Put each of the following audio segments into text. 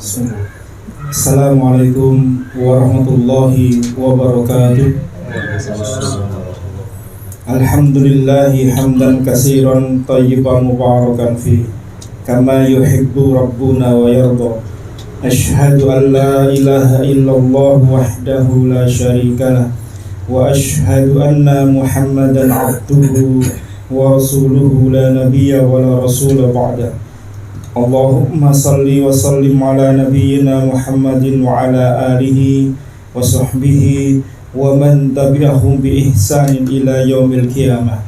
Assalamualaikum warahmatullahi wabarakatuh. Alhamdulillahi hamdan katsiran thayyiban mubarakan fi kama yuhibbu rabbuna wa yarda. Asyhadu an la ilaha illallah wahdahu la syarikalah wa asyhadu anna Muhammadan abduhu wa rasuluhu la nabiyya wa la rasula ba'da. Allahumma salli wa sallim ala nabiyyina Muhammadin wa ala alihi wa sahbihi wa man tabi'ahum bi ihsanin ila yaumil qiyamah.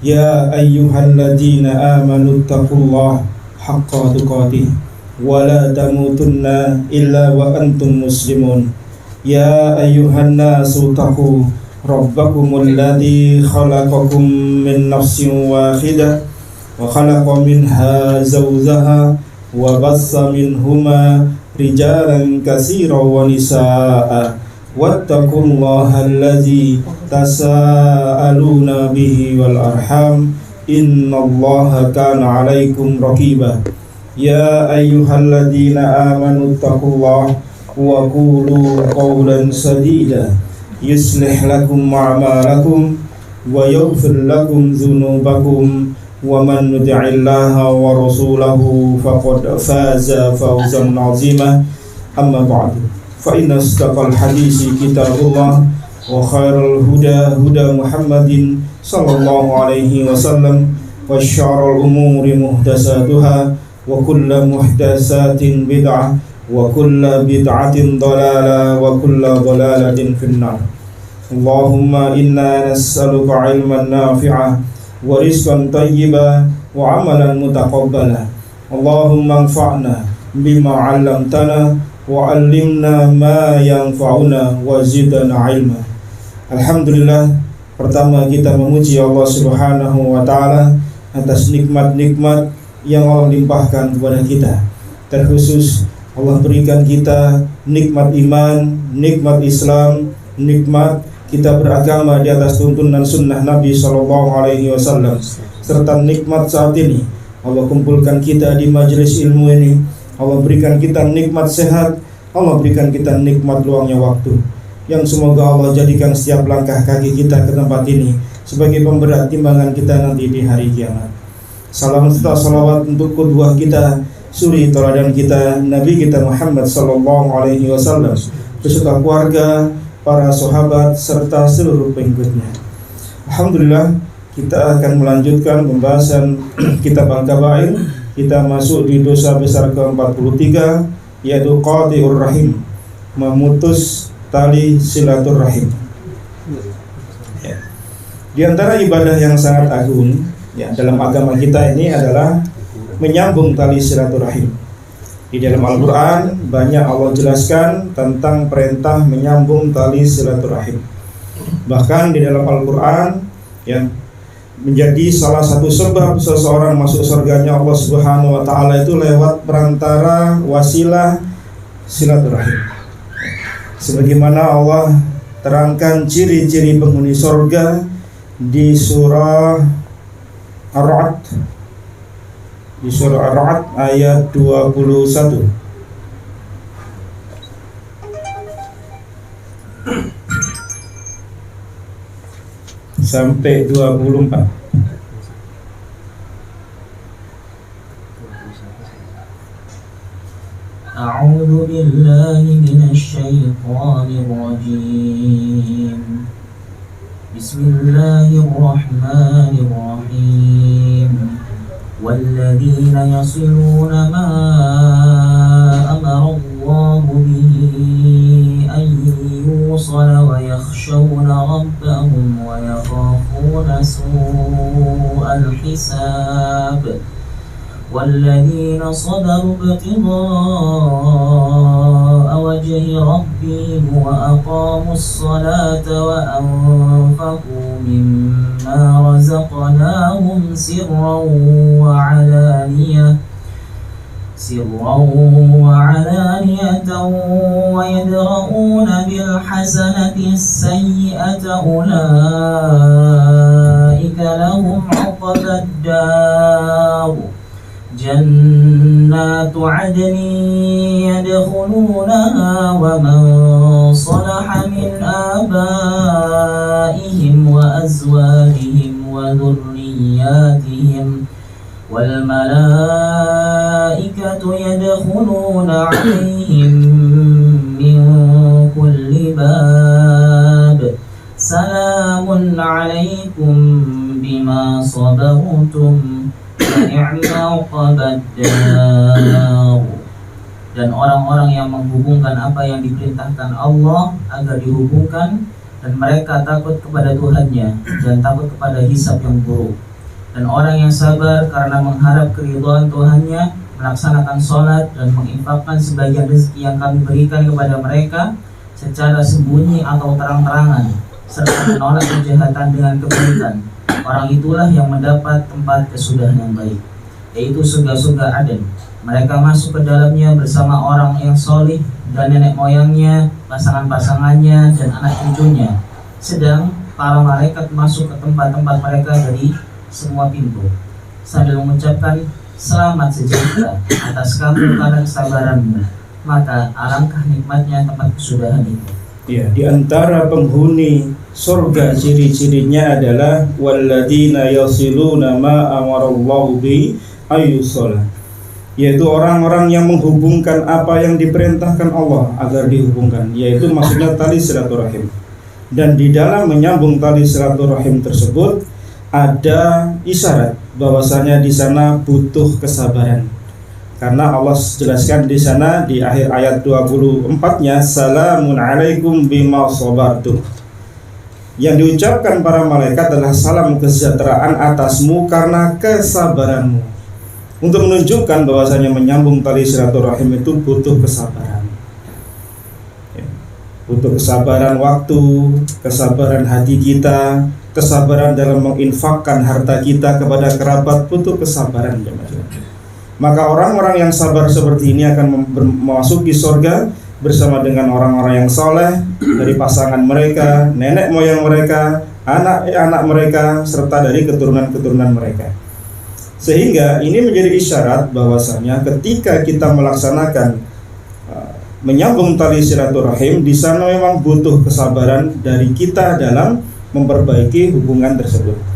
Ya ayyuhalladzina amanu taqullaha haqqa tuqatih wa la tamutunna illa wa antum muslimun. Ya ayyuhan nasu taqu rabbakumul ladzi khalaqakum min nafsin wahidah wa khalaqa minha zawjaha wa bassa minhuma rijalan katsiran wa nisaa'a wattaqullaha allazi tasaaluna bihi wal arham innallaha kana 'alaikum raqiba. Ya ayyuhalladzina amanu taqullaha wa qulu qawlan sadida yuslih lakum a'malakum wa yaghfir lakum dhunubakum wa man yuti'illaha wa rasulahu faqad faza fawzan 'azima. Amma ba'du, fa inna asdaqal hadisi kitabullah wa khairal huda huda Muhammadin sallallahu alaihi wasallam wa syarrul umuri muhdatsatuha wa kullu muhdatsatin bid'ah wa kullu bid'atin dhalalah wa kullu dhalalatin finnar. Allahumma inna nas'aluka 'ilman nafi'ah wa rizqan thayyiban wa amalan mutaqabbala. Allahumma anfa'na bima 'allamtana wa 'allimna ma yanfa'una wa zidna 'ilma. Alhamdulillah, pertama kita memuji Allah Subhanahu wa taala atas nikmat-nikmat yang Allah limpahkan kepada kita. Terkhusus Allah berikan kita nikmat iman, nikmat Islam, nikmat kita beragama di atas tuntunan sunnah Nabi SAW, serta nikmat saat ini Allah kumpulkan kita di majelis ilmu ini. Allah berikan kita nikmat sehat, Allah berikan kita nikmat luangnya waktu, yang semoga Allah jadikan setiap langkah kaki kita ke tempat ini sebagai pemberat timbangan kita nanti di hari kiamat. Salam serta salawat untuk qudwah kita, suri teladan kita, Nabi kita Muhammad SAW, beserta keluarga, para sahabat serta seluruh pengikutnya. Alhamdulillah, kita akan melanjutkan pembahasan kitab Al-Kabair. Kita masuk di dosa besar ke-43, yaitu qati'ur rahim, memutus tali silaturahim. Di antara ibadah yang sangat agung dalam agama kita ini adalah menyambung tali silaturahim. Di dalam Al-Quran banyak Allah jelaskan tentang perintah menyambung tali silaturahim. Bahkan di dalam Al-Quran yang menjadi salah satu sebab seseorang masuk surganya Allah Subhanahu wa taala itu lewat perantara wasilah silaturahim. Sebagaimana Allah terangkan ciri-ciri penghuni surga di surah Ar-Ra'd, di surah Ar-Ra'd ayat 21 sampai 24. A'udzu billahi minasy syaithanir rajim. Bismillahirrahmanirrahim. والذين يصلون ما أمر الله به أن يوصل ويخشون ربهم ويخافون سوء الحساب والذين صبروا ابتغاء وجه ربهم وأقاموا الصلاة وأنفقوا مما رزقناهم سرا وعلانية ويدرؤون بالحسنة السيئة أولئك لهم عقبى الدار جنات جنات عدن يدخلونها ومن صلح من آبائهم وأزواجهم وذرياتهم والملائكة يدخلون عليهم من كل باب سلام عليكم بما صبرتم فنعم عقبى الدار. Dan orang-orang yang menghubungkan apa yang diperintahkan Allah agar dihubungkan, dan mereka takut kepada Tuhannya dan takut kepada hisab yang buruk. Dan orang yang sabar karena mengharap keridhaan Tuhannya, melaksanakan sholat dan menginfakkan sebagian rezeki yang kami berikan kepada mereka secara sembunyi atau terang-terangan, serta menolak kejahatan dengan kebaikan. Orang itulah yang mendapat tempat kesudahan yang baik, yaitu surga-surga Aden. Mereka masuk ke dalamnya bersama orang yang solih dan nenek moyangnya, pasangan-pasangannya, dan anak cucunya. Sedang para malaikat masuk ke tempat-tempat mereka dari semua pintu, sambil mengucapkan selamat sejahtera atas kamu karena kesabaranmu. Maka alangkah nikmatnya tempat kesudahan itu. Ya, di antara penghuni surga ciri-cirinya adalah walladzina yasiluna ma amarallahu bi ayyusala, yaitu orang-orang yang menghubungkan apa yang diperintahkan Allah agar dihubungkan, yaitu maksudnya tali silaturahim. Dan di dalam menyambung tali silaturahim tersebut ada isyarat bahwasanya di sana butuh kesabaran. Karena Allah jelaskan di sana di akhir ayat 24-nya, salamun alaikum bima sabartum. Yang diucapkan para malaikat adalah salam kesejahteraan atasmu karena kesabaranmu. Untuk menunjukkan bahwasanya menyambung tali silaturahim itu butuh kesabaran. Butuh kesabaran waktu, kesabaran hati kita, kesabaran dalam menginfakkan harta kita kepada kerabat, butuh kesabaran. Maka orang-orang yang sabar seperti ini akan memasuki surga bersama dengan orang-orang yang soleh dari pasangan mereka, nenek moyang mereka, anak-anak mereka, serta dari keturunan-keturunan mereka. Sehingga ini menjadi isyarat bahwasanya ketika kita melaksanakan menyambung tali silaturahim, di sana memang butuh kesabaran dari kita dalam memperbaiki hubungan tersebut.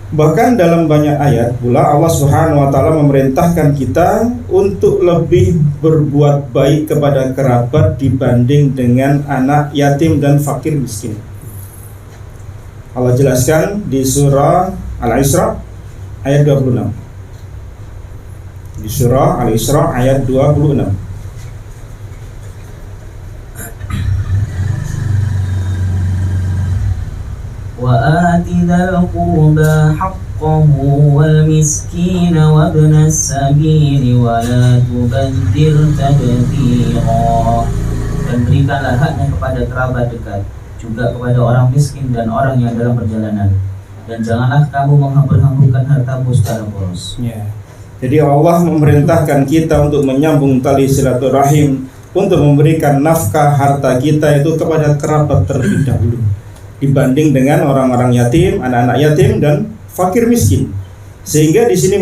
Bahkan dalam banyak ayat pula Allah Subhanahu wa taala memerintahkan kita untuk lebih berbuat baik kepada kerabat dibanding dengan anak yatim dan fakir miskin. Allah jelaskan di surah Al-Isra ayat 26. Di surah Al-Isra ayat 26. وآت ذا القربى حقه والمسكين وابن السبيل ولا تبذر تبذيرا. Dan berikanlah haknya kepada kerabat dekat, juga kepada orang miskin dan orang yang dalam perjalanan, dan janganlah kamu menghambur-hamburkan hartamu secara boros. Ya. Jadi Allah memerintahkan kita untuk menyambung tali silaturahim, untuk memberikan nafkah harta kita itu kepada kerabat terlebih dahulu, dibanding dengan orang-orang yatim, anak-anak yatim dan fakir miskin. Sehingga di sini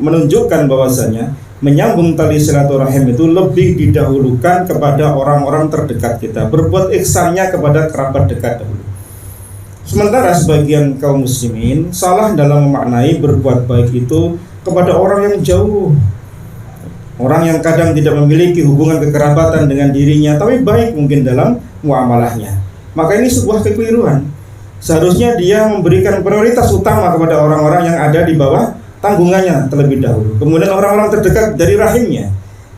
menunjukkan bahwasanya menyambung tali silaturahim itu lebih didahulukan kepada orang-orang terdekat kita, berbuat ihsannya kepada kerabat dekat dahulu. Sementara sebagian kaum muslimin salah dalam memaknai berbuat baik itu kepada orang yang jauh, orang yang kadang tidak memiliki hubungan kekerabatan dengan dirinya, tapi baik mungkin dalam muamalahnya. Maka ini sebuah kekeliruan. Seharusnya dia memberikan prioritas utama kepada orang-orang yang ada di bawah tanggungannya terlebih dahulu, kemudian orang-orang terdekat dari rahimnya.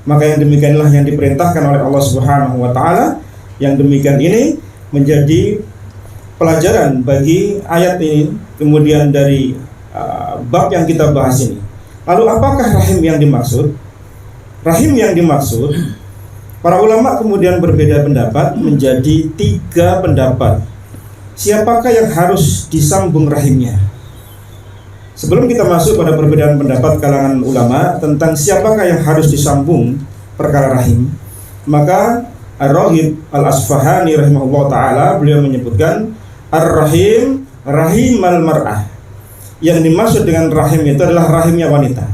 Maka yang demikianlah yang diperintahkan oleh Allah Subhanahu wa taala. Yang demikian ini menjadi pelajaran bagi ayat ini, kemudian dari bab yang kita bahas ini. Lalu apakah rahim yang dimaksud? Rahim yang dimaksud, para ulama kemudian berbeda pendapat menjadi 3 pendapat. Siapakah yang harus disambung rahimnya? Sebelum kita masuk pada perbedaan pendapat kalangan ulama tentang siapakah yang harus disambung perkara rahim, maka Ar-Raghib Al-Asfahani rahimahullah ta'ala beliau menyebutkan Ar-Rahim, rahim al-mar'ah. Yang dimaksud dengan rahim itu adalah rahimnya wanita.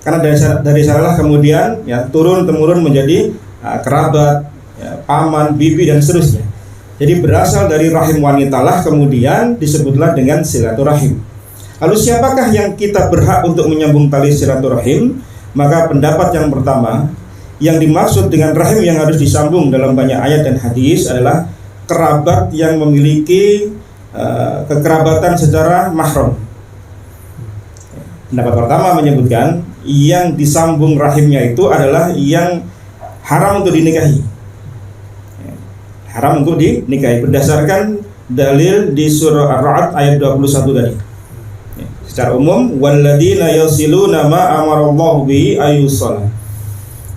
Karena dari sanalah kemudian ya turun temurun menjadi kerabat, ya, paman, bibi dan seterusnya. Jadi berasal dari rahim wanita lah kemudian disebutlah dengan silaturahim. Lalu siapakah yang kita berhak untuk menyambung tali silaturahim? Maka pendapat yang pertama, yang dimaksud dengan rahim yang harus disambung dalam banyak ayat dan hadis adalah kerabat yang memiliki kekerabatan secara mahram. Pendapat pertama menyebutkan yang disambung rahimnya itu adalah yang haram untuk dinikahi. Haram untuk dinikahi berdasarkan dalil di surah Ar-Ra'd ayat 21 tadi. Secara umum, walladzina yasiluna ma amarallahu bihi ayyusalla.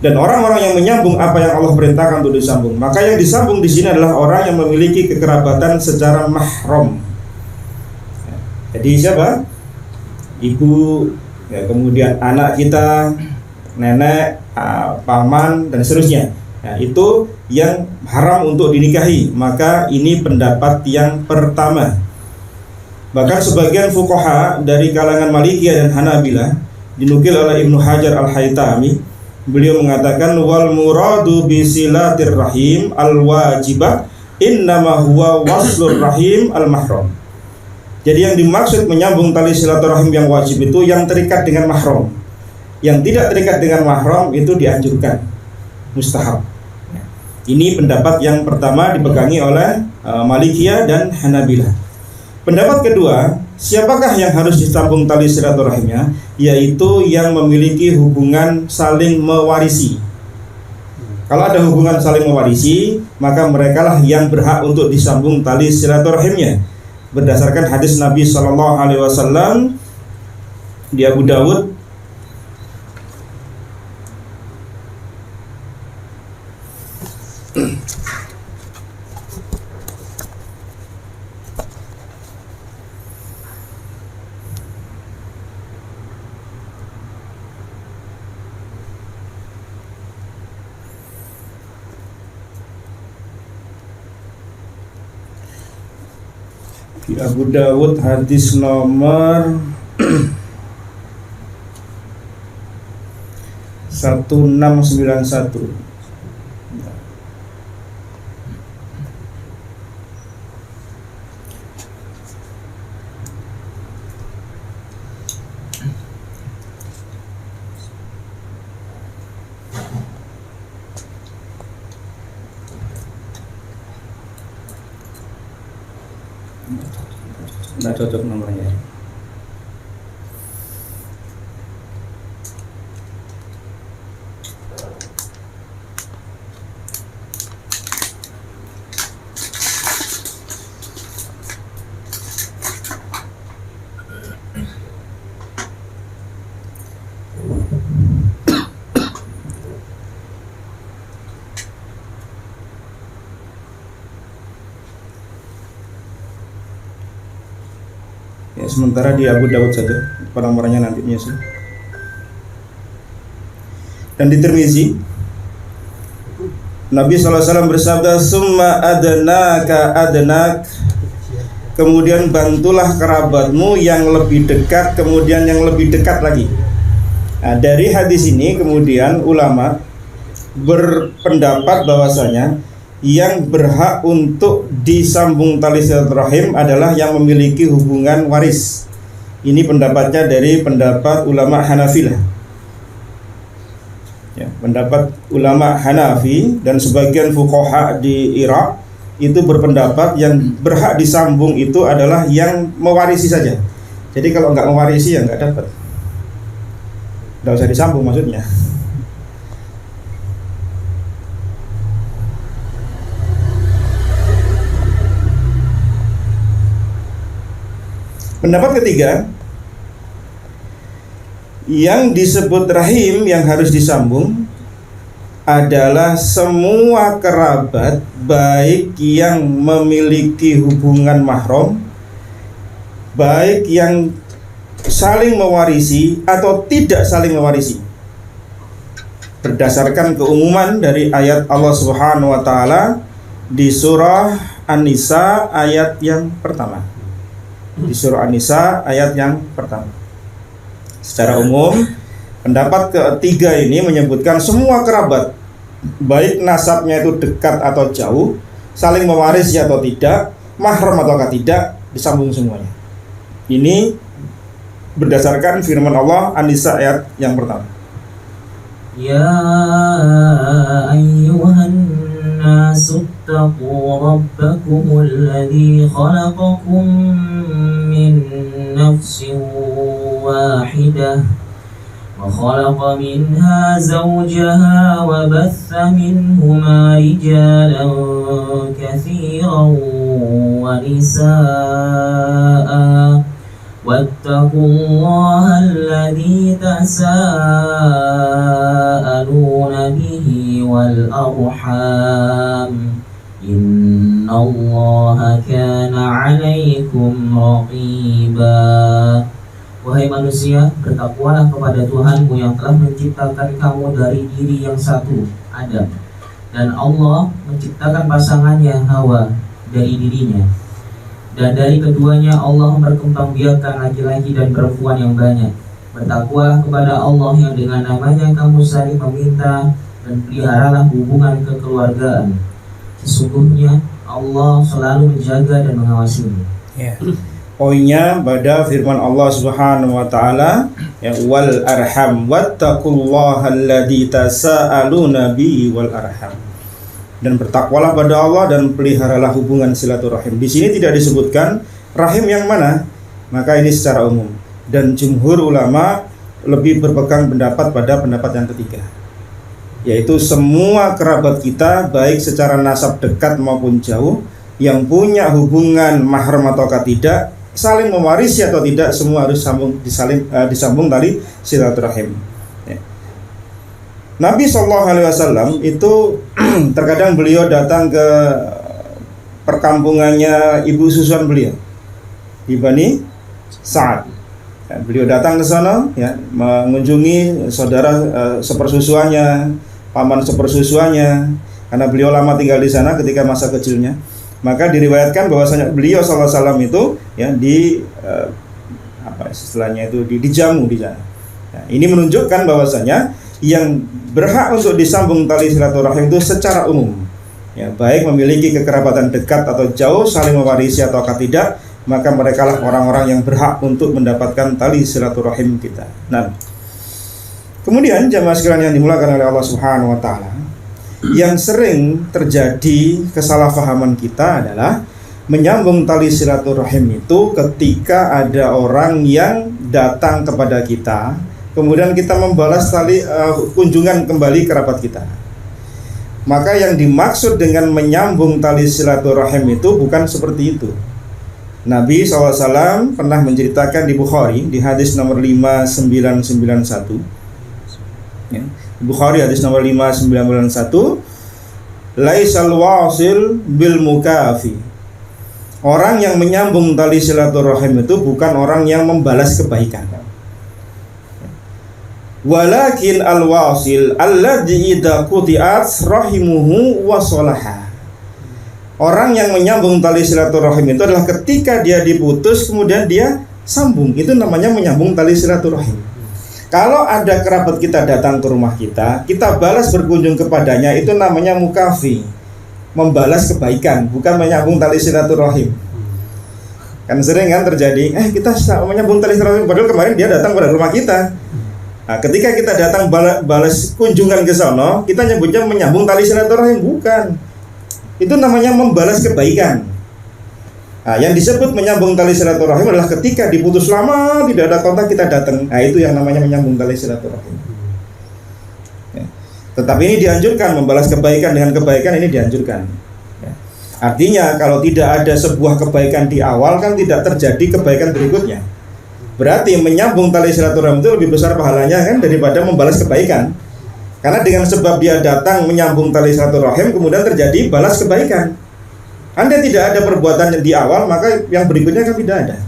Dan orang-orang yang menyambung apa yang Allah perintahkan untuk disambung. Maka yang disambung di sini adalah orang yang memiliki kekerabatan secara mahram. Jadi siapa? Ibu, ya, kemudian anak kita, nenek, paman dan seterusnya. Nah, itu yang haram untuk dinikahi. Maka ini pendapat yang pertama. Bahkan sebagian fuqaha dari kalangan Malikiyah dan Hanabilah dinukil oleh Ibnu Hajar Al-Haytami, beliau mengatakan wal muradu bisilatir rahim al-wajibah innama huwa waslur rahim al-mahram. Jadi yang dimaksud menyambung tali silaturahim yang wajib itu yang terikat dengan mahram. Yang tidak terikat dengan mahram itu dianjurkan, mustahab. Ini pendapat yang pertama dipegangi oleh Malikiyah dan Hanabilah. Pendapat kedua, siapakah yang harus disambung tali silaturahimnya? Yaitu yang memiliki hubungan saling mewarisi. Kalau ada hubungan saling mewarisi, maka merekalah yang berhak untuk disambung tali silaturahimnya. Berdasarkan hadis Nabi SAW di Abu Dawud, di Abu Dawud hadis nomor 1691. Nggak cocok nomornya. Ya, sementara di Abu Dawud saja, nomornya nanti menyusul. Dan di Tirmizi, Nabi SAW bersabda, "Summa adnaka adnak." Kemudian bantulah kerabatmu yang lebih dekat, kemudian yang lebih dekat lagi. Nah, dari hadis ini kemudian ulama berpendapat bahwasanya yang berhak untuk disambung tali silaturahim adalah yang memiliki hubungan waris. Ini pendapatnya dari pendapat ulama Hanafilah. Ya, pendapat ulama Hanafi dan sebagian fuqaha di Irak itu berpendapat yang berhak disambung itu adalah yang mewarisi saja. Jadi kalau nggak mewarisi ya nggak dapat. Nggak usah disambung maksudnya. Pendapat ketiga, yang disebut rahim yang harus disambung adalah semua kerabat, baik yang memiliki hubungan mahram, baik yang saling mewarisi atau tidak saling mewarisi. Berdasarkan keumuman dari ayat Allah Subhanahu wa taala di surah An-Nisa ayat yang pertama. Di surah An-Nisa ayat yang pertama. Secara umum Pendapat ketiga ini menyebutkan semua kerabat, baik nasabnya itu dekat atau jauh, saling mewarisi atau tidak, mahram ataukah tidak, disambung semuanya. Ini berdasarkan firman Allah An-Nisa ayat yang pertama. Ya ayyuhan nasu ittaqu rabbakumul ladzi khalaqakum min nafsin wahidah وخلق منها زوجها وبث منهما رجالا كثيرا ونساء واتقوا الله الذي تساءلون به والأرحام إن الله كان عليكم رقيبا. Wahai manusia, bertakwalah kepada Tuhanmu yang telah menciptakan kamu dari diri yang satu, Adam. Dan Allah menciptakan pasangannya, Hawa, dari dirinya. Dan dari keduanya Allah memperkembangbiakkan laki-laki dan perempuan yang banyak. Bertakwalah kepada Allah yang dengan namanya kamu saling meminta, dan peliharalah hubungan kekeluargaan. Sesungguhnya Allah selalu menjaga dan mengawasimu. Poinnya pada firman Allah Subhanahu wa taala, ya, wal arham wattaqullaha alladzi tasaaluna bihi wal arham. Dan bertakwalah pada Allah dan peliharalah hubungan silaturahim. Di sini tidak disebutkan rahim yang mana, maka ini secara umum. Dan jumhur ulama lebih berpegang pendapat pada pendapat yang ketiga, yaitu semua kerabat kita baik secara nasab dekat maupun jauh yang punya hubungan mahram ataukah tidak, saling mewarisi atau tidak, semua harus disambung tali silaturahim. Nabi SAW itu terkadang beliau datang ke perkampungannya ibu susuan beliau di Bani Sa'ad. Beliau datang ke sana, ya, mengunjungi saudara sepersusuannya, paman sepersusuannya, karena beliau lama tinggal di sana ketika masa kecilnya. Maka diriwayatkan bahwasanya beliau SAW itu, ya, istilahnya itu dijamu di sana. Nah, ini menunjukkan bahwasanya yang berhak untuk disambung tali silaturahim itu secara umum, ya, baik memiliki kekerabatan dekat atau jauh, saling mewarisi ataukah tidak, maka merekalah orang-orang yang berhak untuk mendapatkan tali silaturahim kita. Nah, kemudian jamaah sekalian yang dimuliakan oleh Allah Subhanahu wa taala, yang sering terjadi kesalahpahaman kita adalah menyambung tali silaturahim itu ketika ada orang yang datang kepada kita, kemudian kita membalas kunjungan kembali kerabat kita. Maka yang dimaksud dengan menyambung tali silaturahim itu bukan seperti itu. Nabi SAW pernah menceritakan di Bukhari, di hadis nomor 5991, ya, Bukhari hadis nomor 5991, laisal wasil bil mukafi. Orang yang menyambung tali silaturahim itu bukan orang yang membalas kebaikan. Walakin al-wasil alladzi idza quti'at rahimuhu wa salaha. Orang yang menyambung tali silaturahim itu adalah ketika dia diputus kemudian dia sambung. Itu namanya menyambung tali silaturahim. Kalau ada kerabat kita datang ke rumah kita, kita balas berkunjung kepadanya, itu namanya mukafi, membalas kebaikan, bukan menyambung tali silaturahim. Kan sering kan terjadi, kita menyambung tali silaturahim, padahal kemarin dia datang pada rumah kita. Nah, ketika kita datang balas kunjungan ke sana, kita nyebutnya menyambung tali silaturahim, bukan. Itu namanya membalas kebaikan. Nah, yang disebut menyambung tali silaturahim adalah ketika diputus lama, tidak ada kontak, kita datang. Nah, itu yang namanya menyambung tali silaturahim. Ya. Tetapi ini dianjurkan, membalas kebaikan dengan kebaikan ini dianjurkan. Ya. Artinya kalau tidak ada sebuah kebaikan di awal, kan tidak terjadi kebaikan berikutnya. Berarti menyambung tali silaturahim itu lebih besar pahalanya kan daripada membalas kebaikan. Karena dengan sebab dia datang menyambung tali silaturahim, kemudian terjadi balas kebaikan. Anda tidak ada perbuatan di awal, maka yang berikutnya kan tidak ada.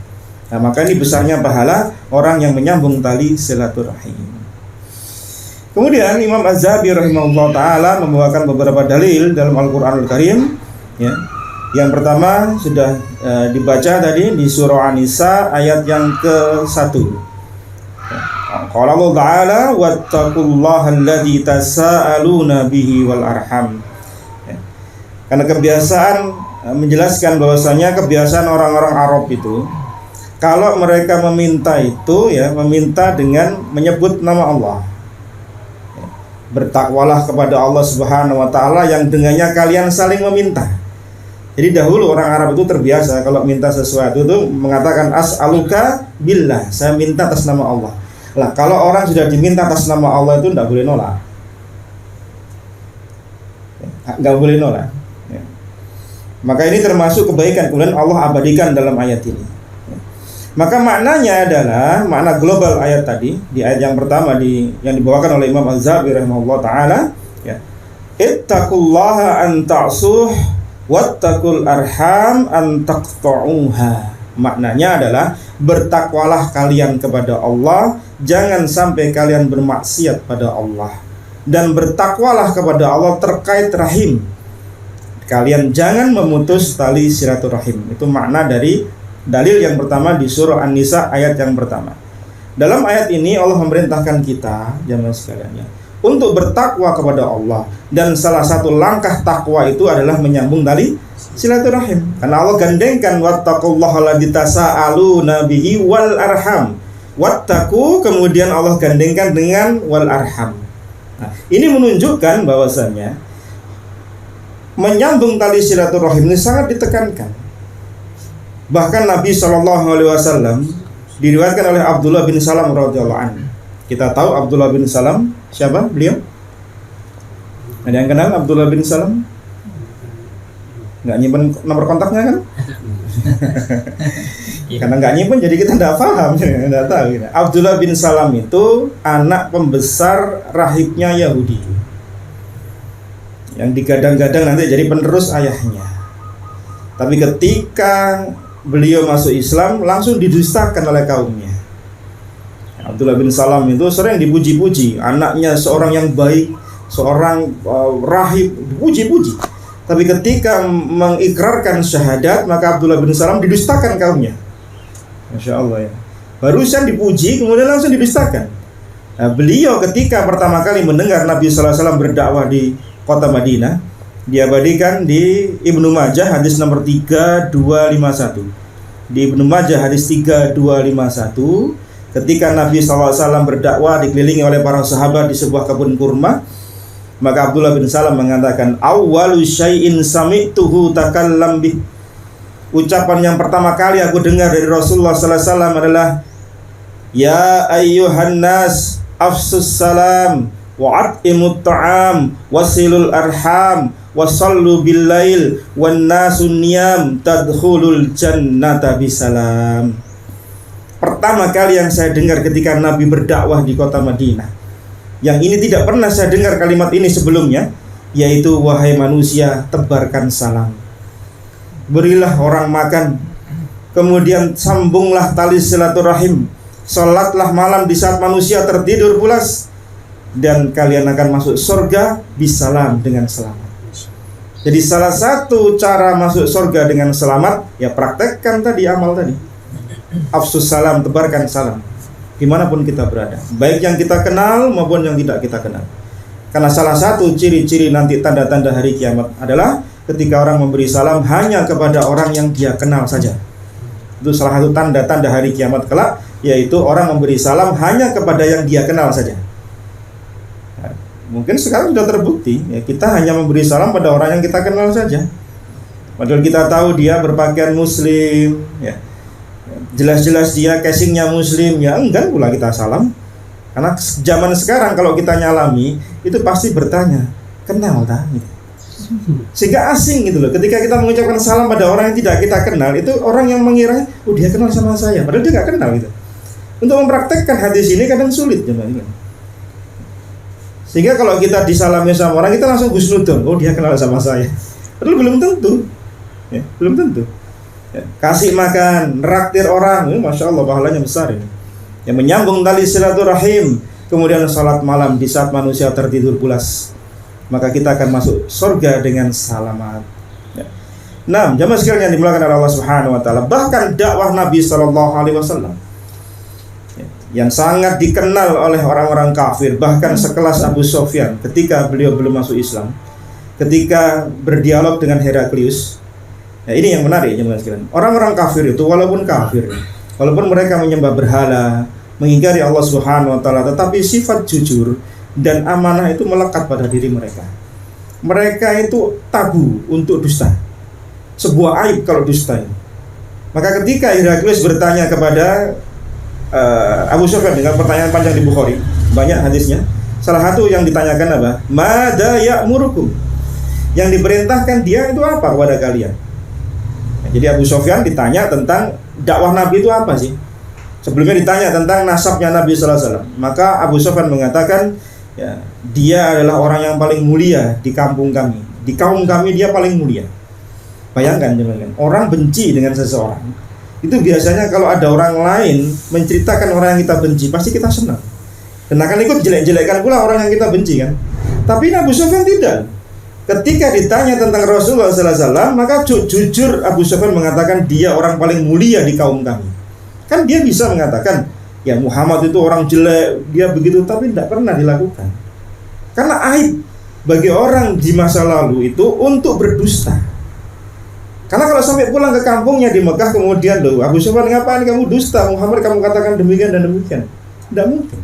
Nah, maka ini besarnya pahala orang yang menyambung tali silaturahim. Kemudian Imam Az-Zahabi rahimahullah ta'ala membawakan beberapa dalil dalam Al-Quranul Karim, ya. Yang pertama sudah dibaca tadi di surah An-Nisa ayat yang ke-1. Qala Allah Ta'ala wattaqullaha alladzi tasaaluna bihi wal arham. Karena kebiasaan menjelaskan bahwasanya kebiasaan orang-orang Arab itu kalau mereka meminta itu meminta dengan menyebut nama Allah. Bertakwalah kepada Allah Subhanahu wa taala yang dengannya kalian saling meminta. Jadi dahulu orang Arab itu terbiasa kalau minta sesuatu itu mengatakan as'aluka billah, saya minta atas nama Allah. Lah kalau orang sudah diminta atas nama Allah itu tidak boleh nolak. Enggak boleh nolak. Maka ini termasuk kebaikan kemudian Allah abadikan dalam ayat ini. Maka maknanya adalah makna global ayat tadi di ayat yang pertama yang dibawakan oleh Imam Az-Zahabi rahimahullah taala, ittaqullaha an ta'suh wattaqul arham an taqta'uha. Maknanya adalah bertakwalah kalian kepada Allah, jangan sampai kalian bermaksiat pada Allah, dan bertakwalah kepada Allah terkait rahim. Kalian jangan memutus tali silaturahim. Itu makna dari dalil yang pertama di surah An-Nisa ayat yang pertama. Dalam ayat ini Allah memerintahkan kita jamaah sekalian untuk bertakwa kepada Allah, dan salah satu langkah takwa itu adalah menyambung tali silaturahim. Karena Allah gandengkan wattaqullaha alladzi tasaaluna bihi wal arham. Wattaqu kemudian Allah gandengkan dengan wal arham. Nah, ini menunjukkan bahwasanya menyambung tali silaturahim ini sangat ditekankan. Bahkan Nabi SAW diriwayatkan oleh Abdullah bin Salam radhiyallahu anhu. Kita tahu Abdullah bin Salam siapa beliau? Ada yang kenal Abdullah bin Salam? Nggak nyimpen nomor kontaknya kan? Karena nggak nyimpen jadi kita nggak paham, nggak tahu. Abdullah bin Salam itu anak pembesar rahibnya Yahudi, yang digadang-gadang nanti jadi penerus ayahnya. Tapi ketika beliau masuk Islam langsung didustakan oleh kaumnya. Abdullah bin Salam itu sering dipuji-puji, anaknya seorang yang baik, seorang rahib, dipuji-puji. Tapi ketika mengikrarkan syahadat, maka Abdullah bin Salam didustakan kaumnya. Masya Allah ya. Barusan dipuji kemudian langsung didustakan. Nah, beliau ketika pertama kali mendengar Nabi SAW berdakwah di kota Madinah, diabadikan di Ibnu Majah hadis nomor 3251. Di Ibnu Majah hadis 3251, ketika Nabi SAW berdakwah dikelilingi oleh para sahabat di sebuah kebun kurma, maka Abdullah bin Salam mengatakan, awwalu syai'in sami'tuhu takallam bih. Ucapan yang pertama kali aku dengar dari Rasulullah SAW adalah, ya ayyuhan nas afsus salam wa'at'imut ta'am wasilul arham wasallu billail wan nasun niyam tadkhulul jannata bisalam. Pertama kali yang saya dengar ketika Nabi berdakwah di kota Madinah, yang ini tidak pernah saya dengar kalimat ini sebelumnya, yaitu wahai manusia, tebarkan salam, berilah orang makan, kemudian sambunglah tali silaturahim, salatlah malam di saat manusia tertidur pulas, dan kalian akan masuk surga bisalam, dengan selamat. Jadi salah satu cara masuk surga dengan selamat, ya praktekkan tadi amal tadi, afsus salam, tebarkan salam dimanapun kita berada, baik yang kita kenal maupun yang tidak kita kenal. Karena salah satu ciri-ciri nanti tanda-tanda hari kiamat adalah ketika orang memberi salam hanya kepada orang yang dia kenal saja. Itu salah satu tanda-tanda hari kiamat kelak, yaitu orang memberi salam hanya kepada yang dia kenal saja. Nah, mungkin sekarang sudah terbukti ya, kita hanya memberi salam pada orang yang kita kenal saja, padahal kita tahu dia berpakaian muslim ya, jelas-jelas dia casingnya muslim, ya enggan pula kita salam. Karena zaman sekarang kalau kita nyalami itu pasti bertanya, kenal tak? Sehingga asing gitu loh. Ketika kita mengucapkan salam pada orang yang tidak kita kenal, itu orang yang mengira, oh dia kenal sama saya, padahal dia gak kenal gitu. Untuk mempraktekkan hadis ini kadang sulit ya. Sehingga kalau kita disalami sama orang, kita langsung husnudon, oh dia kenal sama saya, padahal belum tentu ya, belum tentu. Ya, kasih makan, raktir orang, masya Allah pahalanya besar ini. Yang menyambung tali silaturahim, kemudian salat malam di saat manusia tertidur pulas, maka kita akan masuk surga dengan selamat. Ya. Nah, jamaah sekalian yang dimuliakan oleh Allah Subhanahu Wa Taala, bahkan dakwah Nabi Sallallahu Alaihi Wasallam, ya, yang sangat dikenal oleh orang-orang kafir, bahkan sekelas Abu Sufyan ketika beliau belum masuk Islam, ketika berdialog dengan Heraklius. Nah, ini yang menarik ya sekalian. Orang-orang kafir itu walaupun kafir, walaupun mereka menyembah berhala, mengingkari Allah Subhanahu wa taala, tetapi sifat jujur dan amanah itu melekat pada diri mereka. Mereka itu tabu untuk dusta. Sebuah aib kalau dusta. Maka ketika Heraklius bertanya kepada Abu Sufyan dengan pertanyaan panjang di Bukhari, banyak hadisnya. Salah satu yang ditanyakan apa? Mada ya'murukum? Yang diperintahkan dia itu apa kepada kalian? Jadi Abu Sufyan ditanya tentang dakwah Nabi itu apa sih? Sebelumnya ditanya tentang nasabnya Nabi sallallahu alaihi wasallam. Maka Abu Sufyan mengatakan, ya, dia adalah orang yang paling mulia di kampung kami. Di kaum kami dia paling mulia. Bayangkan teman-teman, orang benci dengan seseorang. Itu biasanya kalau ada orang lain menceritakan orang yang kita benci, pasti kita senang. Dan akan ikut jelek-jelekkan pula orang yang kita benci kan. Tapi Abu Sufyan tidak. Ketika ditanya tentang Rasulullah sallallahu alaihi wasallam, maka jujur Abu Sufyan mengatakan dia orang paling mulia di kaum kami. Kan dia bisa mengatakan, ya Muhammad itu orang jelek, dia begitu, tapi tidak pernah dilakukan. Karena aib bagi orang di masa lalu itu untuk berdusta. Karena kalau sampai pulang ke kampungnya di Mekah kemudian, loh Abu Sufyan ngapain kamu dusta, Muhammad kamu katakan demikian dan demikian, tidak mungkin.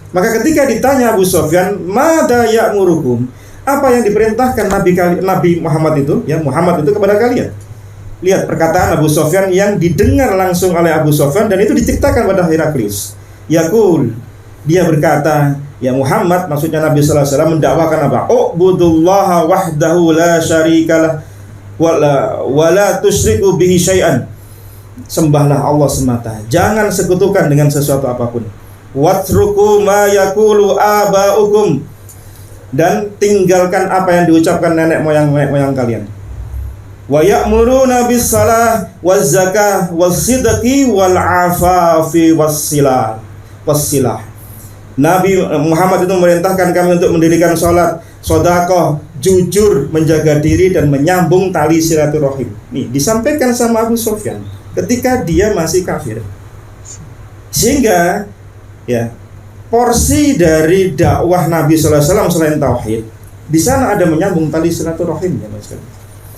Maka ketika ditanya Abu Sufyan, mada ya'murukum? Apa yang diperintahkan Nabi Muhammad itu, ya Muhammad itu kepada kalian? Lihat perkataan Abu Sufyan yang didengar langsung oleh Abu Sufyan dan itu diceritakan pada Heraklius. Yaqul, dia berkata, ya Muhammad, maksudnya Nabi sallallahu alaihi wasallam mendakwakan apa? U'budullaha wahdahu la syarikalah wala tusyriku bihi syai'an. Sembahlah Allah semata, jangan sekutukan dengan sesuatu apapun. Watruku ma yaqulu aba'ukum, dan tinggalkan apa yang diucapkan nenek moyang kalian. Wa ya'muruna bis shalah waz zakah was sidqi wal afafi wassilah. Nabi Muhammad itu memerintahkan kami untuk mendirikan salat, sedekah, jujur, menjaga diri dan menyambung tali silaturahim. Nih disampaikan sama Abu Sufyan ketika dia masih kafir. Sehingga ya porsi dari dakwah Nabi sallallahu alaihi wasallam selain tauhid, di sana ada menyambung tali silaturahim ya Mas.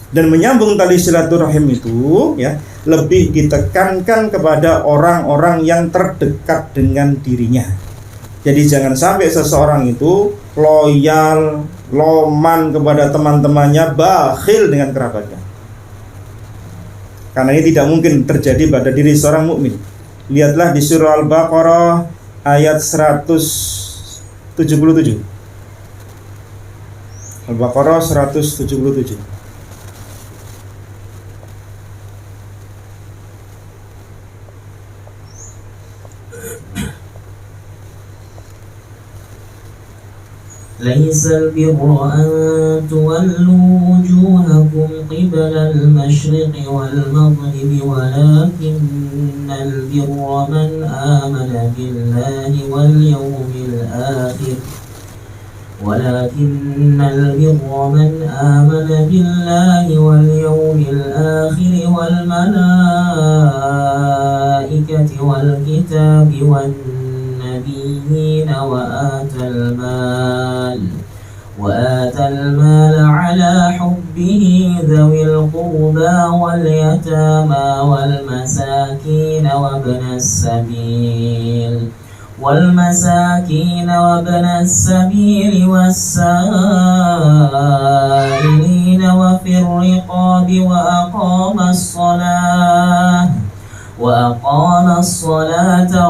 Dan menyambung tali silaturahim itu ya lebih ditekankan kepada orang-orang yang terdekat dengan dirinya. Jadi jangan sampai seseorang itu loyal, loman kepada teman-temannya, bakhil dengan kerabatnya. Karena ini tidak mungkin terjadi pada diri seorang mukmin. Lihatlah di surah Al-Baqarah ayat 177. Al-Baqarah 177. ليس البر أن تولوا وجوهكم قبل المشرق والمغرب ولكن البر من آمن بالله واليوم الآخر والملائكة والكتاب والنبيين وآتى المال على حبه ذوي القربى واليتامى والمساكين وابن السبيل والسائلين وفي الرقاب وأقام الصلاة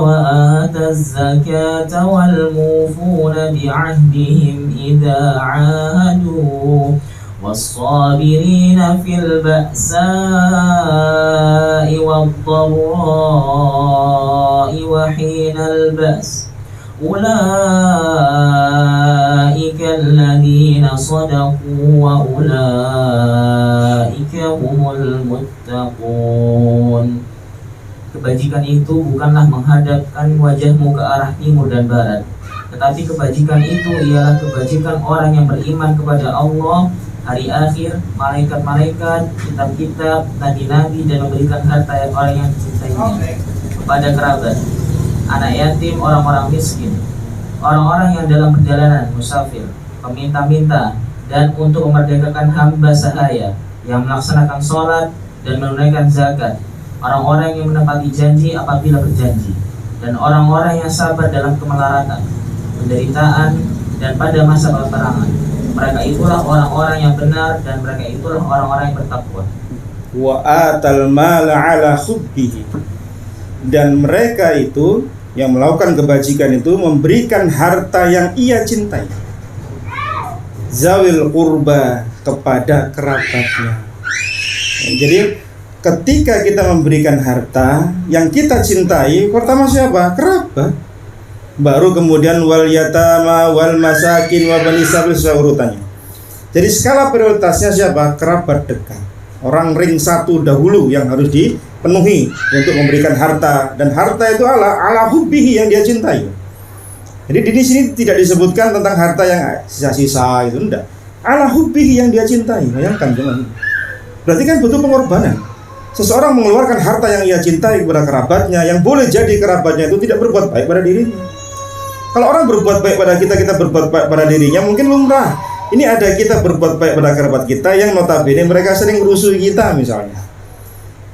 وآتى الزكاة والموفون بعهدهم إذا عاهدوا والصابرين في البأساء والضراء وحين البأس أولئك الذين صدقوا وأولئك هم المتقون. Kebajikan itu bukanlah menghadapkan wajahmu ke arah timur dan barat, tetapi kebajikan itu ialah kebajikan orang yang beriman kepada Allah, hari akhir, malaikat-malaikat, kitab-kitab, nabi-nabi, dan memberikan harta yang orang yang dicintainya kepada kerabat. anak yatim, orang-orang miskin, orang-orang yang dalam perjalanan, musafir, peminta-minta, dan untuk memerdekakan hamba sahaya yang melaksanakan sholat dan menunaikan zakat, orang-orang yang menepati janji apabila berjanji, dan orang-orang yang sabar dalam kemelaratan, penderitaan, dan pada masa peperangan. Mereka itulah orang-orang yang benar, dan mereka itulah orang-orang yang bertakwa. Wa atal mala ala hubbihi, dan mereka itu yang melakukan kebajikan itu memberikan harta yang ia cintai, zawil qurba, kepada kerabatnya. Jadi ketika kita memberikan harta yang kita cintai, pertama siapa? Kerabat. Baru kemudian wal yatama wal masakin wa bani sabil, urutannya. Jadi skala prioritasnya siapa? Kerabat dekat. Orang ring satu dahulu yang harus dipenuhi untuk memberikan harta, dan harta itu ala hubbihi, yang dia cintai. Jadi di sini tidak disebutkan tentang harta yang sisa-sisa, itu enggak. Ala hubbihi, yang dia cintai. Bayangkan teman. Berarti kan butuh pengorbanan. Seseorang mengeluarkan harta yang ia cintai kepada kerabatnya, yang boleh jadi kerabatnya itu tidak berbuat baik pada dirinya. Kalau orang berbuat baik pada kita, kita berbuat baik pada dirinya, mungkin lumrah. Ini ada kita berbuat baik pada kerabat kita yang notabene mereka sering merusuhi kita misalnya.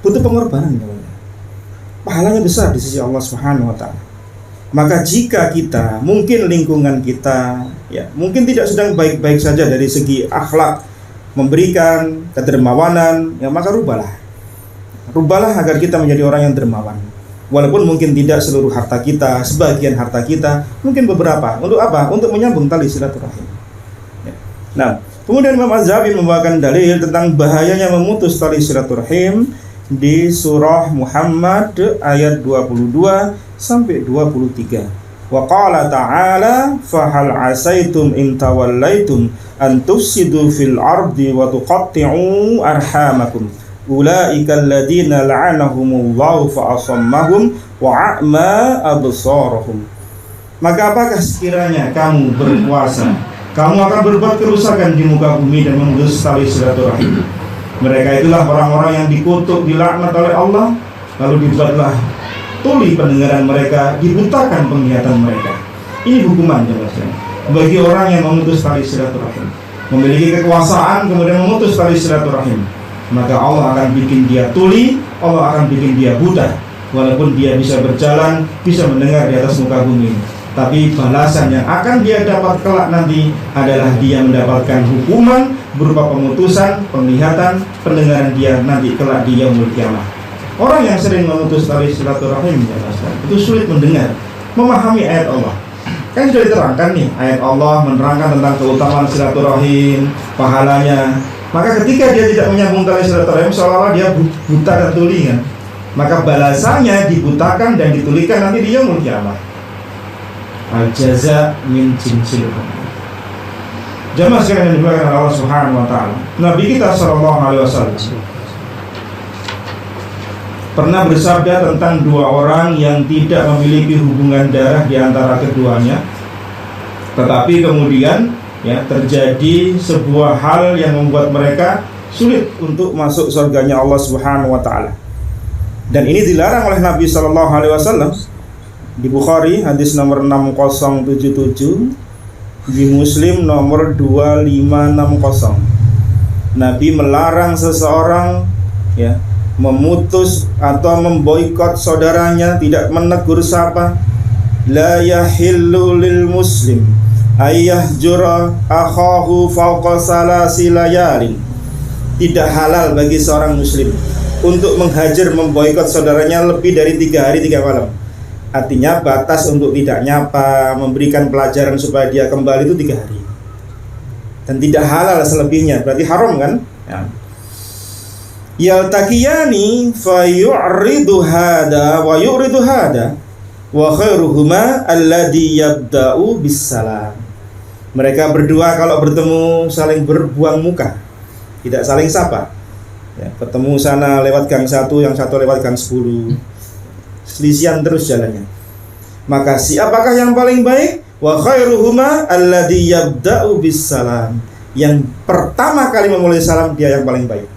Butuh pengorbanan, teman-teman. Pahalanya besar di sisi Allah Subhanahu wa taala. Maka jika kita, mungkin lingkungan kita ya, mungkin tidak sedang baik-baik saja dari segi akhlak, memberikan kedermawanan, ya maka rubahlah. Rubahlah agar kita menjadi orang yang dermawan. Walaupun mungkin tidak seluruh harta kita, sebagian harta kita, mungkin beberapa. Untuk apa? Untuk menyambung tali silaturahim. Nah, kemudian Imam Az-Zahabi membawakan dalil tentang bahayanya memutus tali silaturahim di surah Muhammad ayat 22 sampai 23. Wa qala ta'ala fa hal asaitum in tawallaitum an tufsidu fil ardi wa tuqatti'u arhamakum ulaika alladziina la'anahumullahu fa asammahum wa a'ma absarahum. Maka apakah sekiranya kamu berpuasa, kamu akan berbuat kerusakan di muka bumi dan memutus tali silaturahim. Mereka itulah orang-orang yang dikutuk, dilaknat oleh Allah, lalu dibuatlah tuli pendengaran mereka, dibutakan penglihatan mereka. Ini hukuman jelasnya bagi orang yang memutus tali silaturahim, memiliki kekuasaan kemudian memutus tali silaturahim. Maka Allah akan bikin dia tuli, Allah akan bikin dia buta. Walaupun dia bisa berjalan, bisa mendengar di atas muka bumi, tapi balasan yang akan dia dapat kelak nanti adalah dia mendapatkan hukuman berupa pemutusan penglihatan, pendengaran dia nanti kelak di yaumul qiyamah. Orang yang sering memutus tali silaturahim itu sulit mendengar, memahami ayat Allah. Kan sudah diterangkan nih, ayat Allah menerangkan tentang keutamaan silaturahim, pahalanya. Maka ketika dia tidak menyambung tali silaturahim, seolah-olah dia buta dan tuli kan. Maka balasannya dibutakan dan ditulikan nanti di yaumul qiyamah. Al-jaza min jinsil amal. Jamaah sekalian yang dimuliakan oleh Allah Subhanahu wa taala. Nabi kita sallallahu alaihi wasallam pernah bersabda tentang dua orang yang tidak memiliki hubungan darah di antara keduanya, tetapi kemudian ya terjadi sebuah hal yang membuat mereka sulit untuk masuk surganya Allah Subhanahu wa taala. Dan ini dilarang oleh Nabi sallallahu alaihi wasallam. Di Bukhari hadis nomor 6077, di Muslim nomor 2560. Nabi melarang seseorang ya memutus atau memboikot saudaranya, tidak menegur sapa. La yahillu lil muslim ayyahjura akhahu fawqa salasi layalin. Tidak halal bagi seorang muslim untuk menghajar, memboikot saudaranya lebih dari 3 hari 3 malam. Artinya batas untuk tidak nyapa, memberikan pelajaran supaya dia kembali itu 3 hari. Dan tidak halal selebihnya, berarti haram kan? Ya. Yaltaqiyani fa yu'ridu hada wa yu'ridu hada wa khairuhuma alladhi yabda'u bisalam. Mereka berdua kalau bertemu saling berbuang muka, tidak saling sapa. Ya, ketemu sana lewat gang 1, yang satu lewat gang 10. Selisihan terus jalannya. Maka siapakah yang paling baik? Wa khairuhuma alladhi yabda'u bisalam. Yang pertama kali memulai salam dia yang paling baik.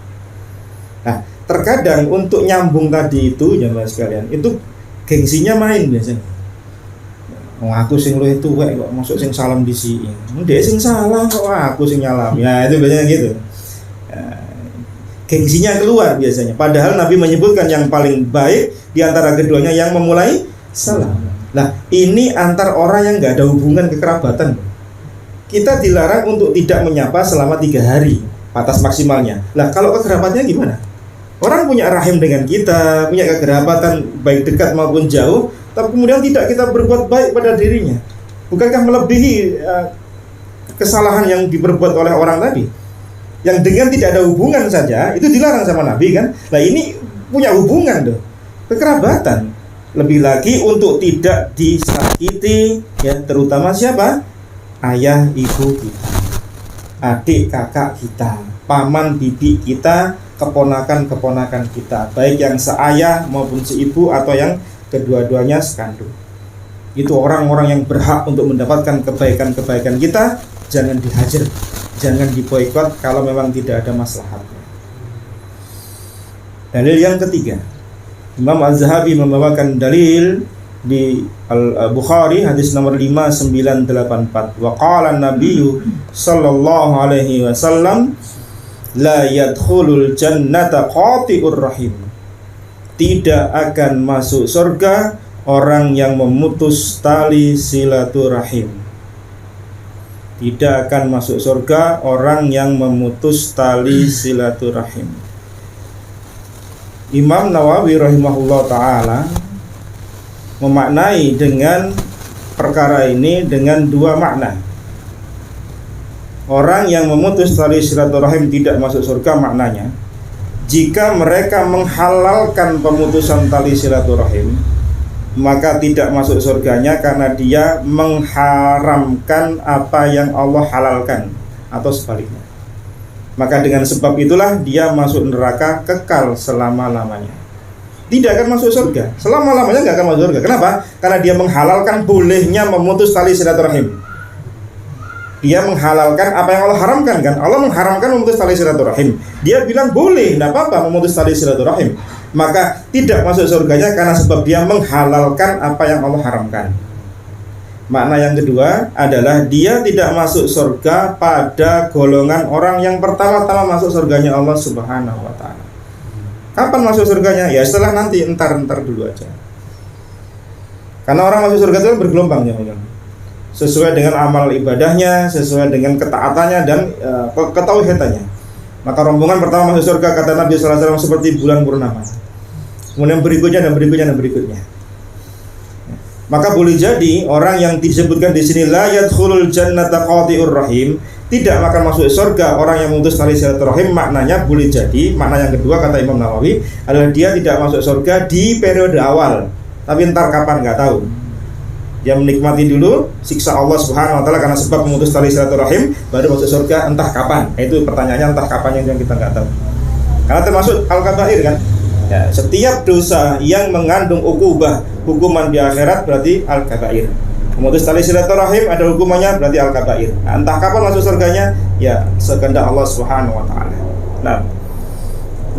Nah, terkadang untuk nyambung tadi itu jemaah sekalian, itu gengsinya main biasanya. Aku sing luwih tuwek kok masuk sing salam dhisiki. Ndek sing salah kok aku sing nyalam. Ya itu biasanya gitu. Gengsinya keluar biasanya. Padahal Nabi menyebutkan yang paling baik di antara keduanya yang memulai salam. Nah, ini antar orang yang nggak ada hubungan kekerabatan. Kita dilarang untuk tidak menyapa selama 3 hari, batas maksimalnya. Nah, kalau kekerabatannya gimana? Orang punya rahim dengan kita, punya kekerabatan baik dekat maupun jauh, tapi kemudian tidak kita berbuat baik pada dirinya. Bukankah melebihi kesalahan yang diperbuat oleh orang tadi? Yang dengan tidak ada hubungan saja, itu dilarang sama Nabi kan? Nah ini punya hubungan tuh, kekerabatan. Lebih lagi untuk tidak disakiti, ya, terutama siapa? Ayah ibu kita, adik kakak kita, paman bibi kita, keponakan-keponakan kita, baik yang seayah maupun seibu atau yang kedua-duanya sekandung. Itu orang-orang yang berhak untuk mendapatkan kebaikan-kebaikan kita. Jangan dihajar, jangan diboikot kalau memang tidak ada maslahatnya. Dalil yang ketiga, Imam Az-Zahabi membawakan dalil di Al-Bukhari hadis nomor 5984. Wa qala an-nabiyyu sallallahu alaihi wasallam la yadkhulul jannata qati'ur rahim. Tidak akan masuk surga orang yang memutus tali silaturahim. Tidak akan masuk surga orang yang memutus tali silaturahim. Imam Nawawi rahimahullah ta'ala memaknai dengan perkara ini dengan 2 makna. Orang yang memutus tali silaturahim tidak masuk surga maknanya, jika mereka menghalalkan pemutusan tali silaturahim, maka tidak masuk surganya karena dia mengharamkan apa yang Allah halalkan, atau sebaliknya. Maka dengan sebab itulah dia masuk neraka kekal selama-lamanya. Tidak akan masuk surga, selama-lamanya nggak akan masuk surga. Kenapa? Karena dia menghalalkan bolehnya memutus tali silaturahim. Dia menghalalkan apa yang Allah haramkan kan? Allah mengharamkan memutus tali silaturahim. Dia bilang boleh, tidak apa-apa memutus tali silaturahim. Maka tidak masuk surganya karena sebab dia menghalalkan apa yang Allah haramkan. Makna yang kedua adalah dia tidak masuk surga pada golongan orang yang pertama-tama masuk surganya Allah Subhanahu wa ta'ala. Kapan masuk surganya? Ya setelah nanti, entar dulu aja. Karena orang masuk surga itu bergelombang ya, sesuai dengan amal ibadahnya, sesuai dengan ketaatannya dan ketauhidannya. Maka rombongan pertama masuk surga kata Nabi sallallahu alaihi wasallam seperti bulan purnama. Kemudian berikutnya dan berikutnya dan berikutnya. Maka boleh jadi orang yang disebutkan di sini la yadkhulul jannata qati'ur rahim, tidak akan masuk surga orang yang memutus tali silaturahim, maknanya boleh jadi makna yang kedua kata Imam Nawawi adalah dia tidak masuk surga di periode awal, tapi entar kapan nggak tahu. Dia menikmati dulu siksa Allah Subhanahu wa ta'ala karena sebab memutus tali silaturahim, baru masuk surga entah kapan. Itu pertanyaannya entah kapan yang kita nggak tahu. Karena termasuk al-kabair kan. Ya, setiap dosa yang mengandung ukubah, hukuman di akhirat berarti al-kabair. Memutus tali silaturahim ada hukumannya berarti al-kabair. Nah, entah kapan masuk surganya ya sekehendak Allah Subhanahu wa ta'ala. Nah,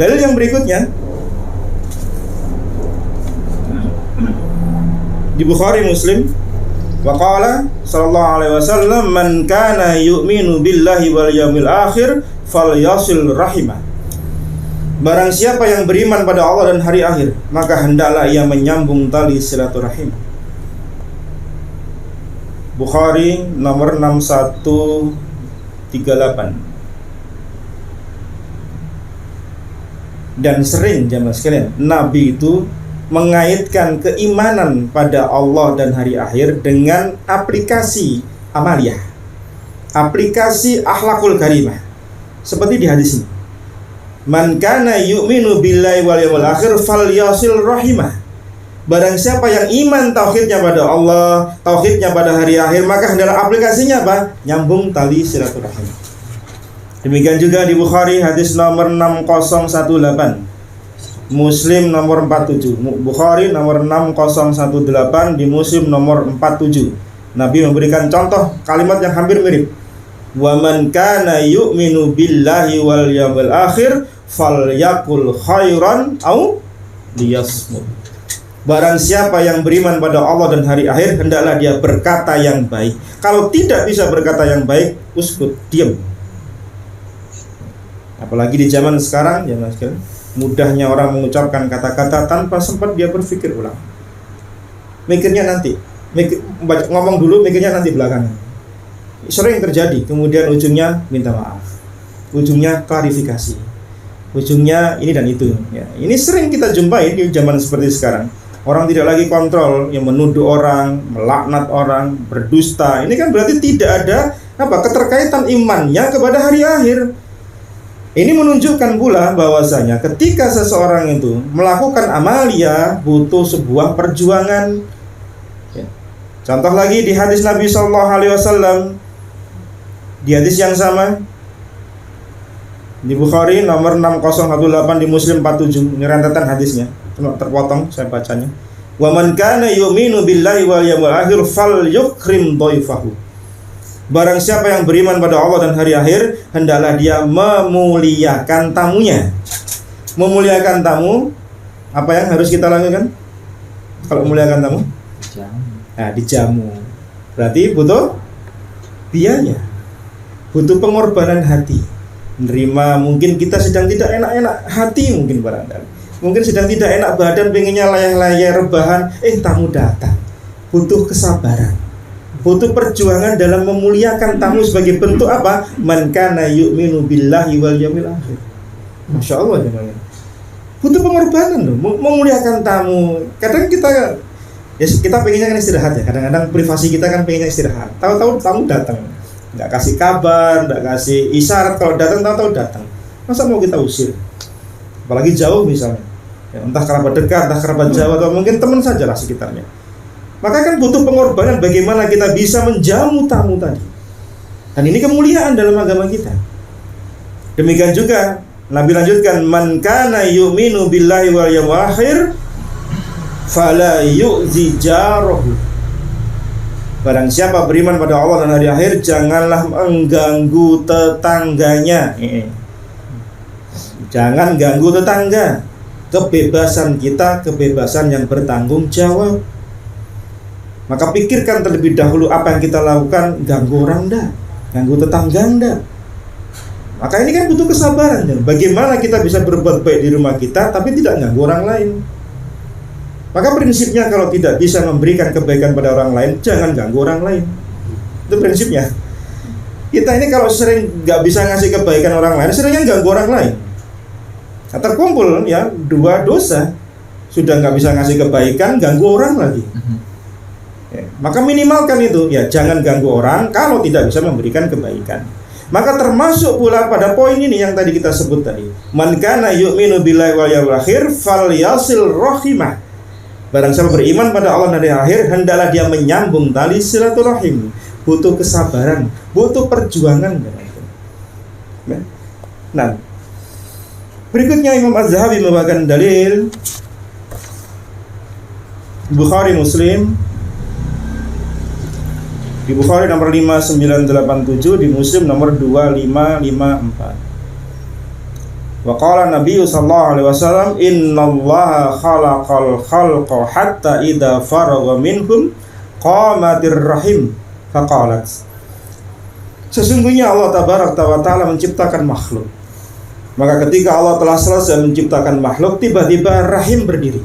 dalil yang berikutnya di Bukhari Muslim, wa qala sallallahu alaihi wasallam man kana yu'minu billahi wal yawmil akhir falyasil rahimah. Barang siapa yang beriman pada Allah dan hari akhir, maka hendaklah ia menyambung tali silaturahim. Bukhari nomor 6138. Dan sering jamaah sekalian, Nabi itu mengaitkan keimanan pada Allah dan hari akhir dengan aplikasi amaliyah, aplikasi akhlakul karimah. Seperti di hadis ini, man kana yu'minu billahi wal yawmil akhir falyasil rahimah. Barang siapa yang iman tauhidnya pada Allah, tauhidnya pada hari akhir, maka adalah aplikasinya apa? Nyambung tali silaturahim. Demikian juga di Bukhari hadis nomor 6018, Muslim nomor 47, Bukhari nomor 6018, di Muslim nomor 47. Nabi memberikan contoh kalimat yang hampir mirip. Wa man kana yu'minu billahi wal yawmil akhir falyakul khairan au liyasmut. Barang siapa yang beriman pada Allah dan hari akhir, hendaklah dia berkata yang baik. Kalau tidak bisa berkata yang baik, uskut, diam. Apalagi di zaman sekarang, mudahnya orang mengucapkan kata-kata tanpa sempat dia berpikir ulang. Mikirnya nanti, ngomong dulu, mikirnya nanti belakangan. Sering terjadi, kemudian ujungnya minta maaf, ujungnya klarifikasi, ujungnya ini dan itu. Ya, ini sering kita jumpai di zaman seperti sekarang. Orang tidak lagi kontrol, yang menuduh orang, melaknat orang, berdusta. Ini kan berarti tidak ada keterkaitan imannya kepada hari akhir. Ini menunjukkan pula bahwasanya ketika seseorang itu melakukan amalia butuh sebuah perjuangan. Ya. Contoh lagi di hadis Nabi SAW, di hadis yang sama di Bukhari nomor 6018, di Muslim 47. Ini rentetan hadisnya, terpotong saya bacanya. Wa man kana yu'minu billahi wal yawmil akhir falyukrim dhaifahu. Barang siapa yang beriman pada Allah dan hari akhir, hendaklah dia memuliakan tamunya. Memuliakan tamu, apa yang harus kita lakukan? Kalau memuliakan tamu? Nah, dijamu. Berarti butuh biaya, butuh pengorbanan hati. Menerima, mungkin kita sedang tidak enak-enak hati, mungkin barangkali, mungkin sedang tidak enak badan, pengennya layah-layah rebahan, tamu datang. Butuh kesabaran, butuh perjuangan dalam memuliakan tamu sebagai bentuk apa? Man kana yu'minu billahi wal yawmil akhir. Masya Allah, butuh pengorbanan loh, memuliakan tamu. Kadang kita pengennya kan istirahat ya. Kadang-kadang privasi kita kan pengennya istirahat. Tahu-tahu tamu datang, nggak kasih kabar, nggak kasih isyarat. Kalau datang tahu-tahu datang, masa mau kita usir? Apalagi jauh misalnya, ya, entah kerabat dekat, entah kerabat jauh, atau mungkin teman saja lah sekitarnya. Maka kan butuh pengorbanan bagaimana kita bisa menjamu tamu tadi. Dan ini kemuliaan dalam agama kita. Demikian juga Nabi lanjutkan, man kana yu'minu billahi wal yawmil akhir fala yu'zi jarahu. Barang siapa beriman pada Allah dan hari akhir, janganlah mengganggu tetangganya. Jangan ganggu tetangga. Kebebasan kita, kebebasan yang bertanggung jawab. Maka pikirkan terlebih dahulu apa yang kita lakukan. Ganggu orang enggak? Ganggu tetangga enggak? Maka ini kan butuh kesabaran. Bagaimana kita bisa berbuat baik di rumah kita tapi tidak ganggu orang lain. Maka prinsipnya kalau tidak bisa memberikan kebaikan pada orang lain, jangan ganggu orang lain. Itu prinsipnya. Kita ini kalau sering gak bisa ngasih kebaikan orang lain, seringnya ganggu orang lain. Nah, terkumpul ya dua dosa. Sudah gak bisa ngasih kebaikan, ganggu orang lagi. Ya, maka minimalkan itu, ya jangan ganggu orang kalau tidak bisa memberikan kebaikan. Maka termasuk pula pada poin ini yang tadi kita sebut tadi, man kana yu'minu billahi wal yawmil akhir falyasil rahimah. Barang siapa beriman pada Allah dan hari akhir, hendaklah dia menyambung tali silaturahim. Butuh kesabaran, butuh perjuangan. Nah, berikutnya Imam Az-Zahabi membawakan dalil Bukhari Muslim. Di Bukhari nomor 5987, di Muslim nomor 2554. Wa qala Nabi sallallahu alaihi wasallam, innallaha khalaqal khalqa hatta idza faragha minhum qamatir rahim faqalat. Sesungguhnya Allah tabaraka wa taala menciptakan makhluk. Maka ketika Allah telah selesai menciptakan makhluk, tiba-tiba rahim berdiri.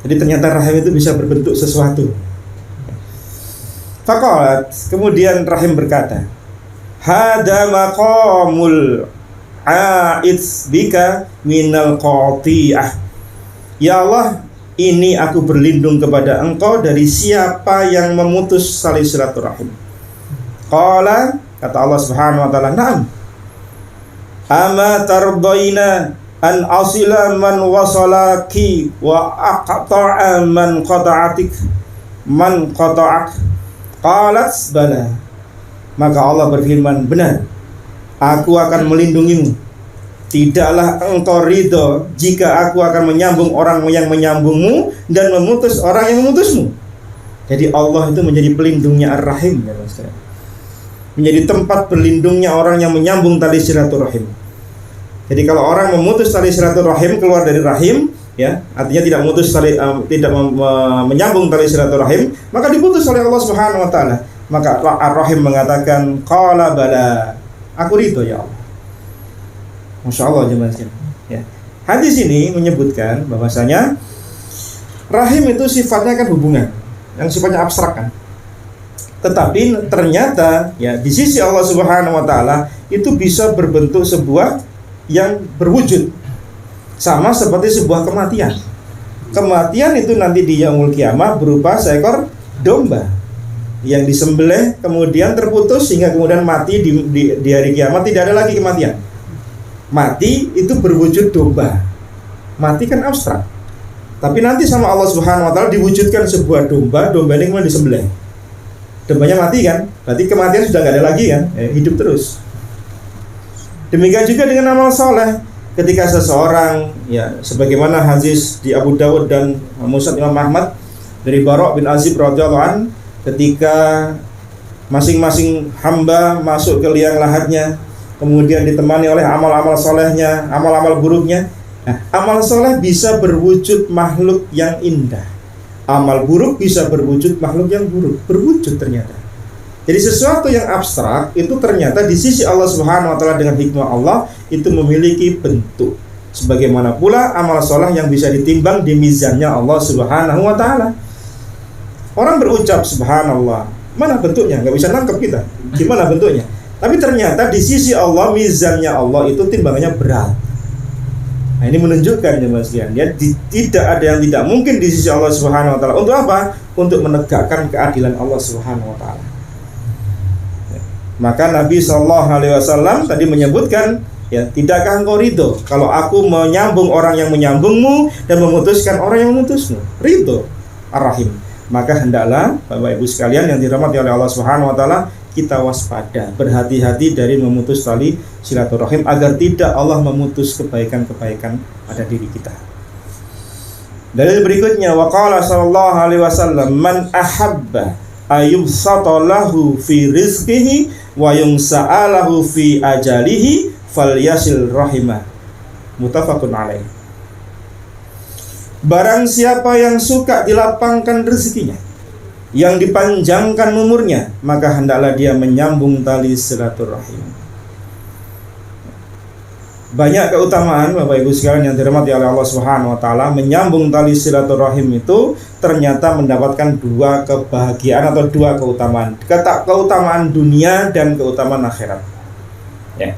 Jadi ternyata rahim itu bisa berbentuk sesuatu. Faqalat, kemudian rahim berkata, hada maqamul a'idz bika minal qati'ah. Ya Allah, ini aku berlindung kepada engkau dari siapa yang memutus tali silaturahim. Qala, kata Allah Subhanahu wa taala, na'am. Ama tardaina an asila man wasalaki wa aqta'a man qata'atik man qata'ak. Qalat bala. Maka Allah berfirman, benar, aku akan melindungimu. Tidaklah engkau ridho jika aku akan menyambung orang yang menyambungmu dan memutus orang yang memutusmu. Jadi Allah itu menjadi pelindungnya Ar-Rahim, menjadi tempat berlindungnya orang yang menyambung tali silaturahim. Jadi kalau orang memutus tali silaturahim, keluar dari rahim, ya, artinya tidak memutus tali, menyambung tali silaturahim, maka diputus oleh Allah Subhanahu wa taala. Maka Ar-Rahim mengatakan, qala bala, aku ridho ya Allah. Masya Allah jemaah sekalian. Ya. Hadis ini menyebutkan bahwasanya rahim itu sifatnya kan hubungan yang sifatnya abstrak kan. Tetapi ternyata ya di sisi Allah Subhanahu wa taala itu bisa berbentuk sebuah yang berwujud. Sama seperti sebuah kematian. Kematian itu nanti di yaumul kiamah berupa seekor domba yang disembelih kemudian terputus sehingga kemudian mati di hari kiamat, tidak ada lagi kematian. Mati itu berwujud domba. Mati kan abstrak. Tapi nanti sama Allah Subhanahu wa taala diwujudkan sebuah domba, domba ini kemudian disembelih. Dombanya mati kan? Berarti kematian sudah nggak ada lagi kan? Hidup terus. Demikian juga dengan amal soleh. Ketika seseorang, ya sebagaimana hadis di Abu Dawud dan Musnad Imam Ahmad dari Bara' bin Azib radhiyallahu an, ketika masing-masing hamba masuk ke liang lahatnya, kemudian ditemani oleh amal-amal solehnya, amal-amal buruknya. Nah, amal soleh bisa berwujud makhluk yang indah. Amal buruk bisa berwujud makhluk yang buruk, berwujud ternyata. Jadi sesuatu yang abstrak itu ternyata di sisi Allah Subhanahu wa taala dengan hikmah Allah itu memiliki bentuk. Sebagaimana pula amal soleh yang bisa ditimbang di mizannya Allah Subhanahu wa taala. Orang berucap subhanallah, mana bentuknya? Nggak bisa nangkep kita. Gimana bentuknya? Tapi ternyata di sisi Allah, mizannya Allah itu timbangannya berat. Nah, ini menunjukkan ya Mas Dian, ya tidak ada yang tidak mungkin di sisi Allah Subhanahu wa taala. Untuk apa? Untuk menegakkan keadilan Allah Subhanahu wa taala. Ya. Maka Nabi sallallahu alaihi wasallam tadi menyebutkan, ya, tidakkah engkau ridho kalau aku menyambung orang yang menyambungmu dan memutuskan orang yang memutusmu? Ridho Ar-Rahim. Maka hendaklah Bapak Ibu sekalian yang dirahmati oleh Allah Subhanahu wa taala, kita waspada, berhati-hati dari memutus tali silaturahim agar tidak Allah memutus kebaikan-kebaikan pada diri kita. Dalil berikutnya, waqala sallallahu alaihi wasallam, man ahabba ayyubsata lahu fi rizqihi wa yumsa'alahu fi ajalihi falyasil rahimah. Muttafaqun alaih. Barang siapa yang suka dilapangkan rezekinya, yang dipanjangkan umurnya, maka hendaklah dia menyambung tali silaturahim. Banyak keutamaan Bapak Ibu sekalian yang dirahmati oleh Allah Subhanahu wa taala, menyambung tali silaturahim itu ternyata mendapatkan dua kebahagiaan atau dua keutamaan. Keutamaan dunia dan keutamaan akhirat. Ya.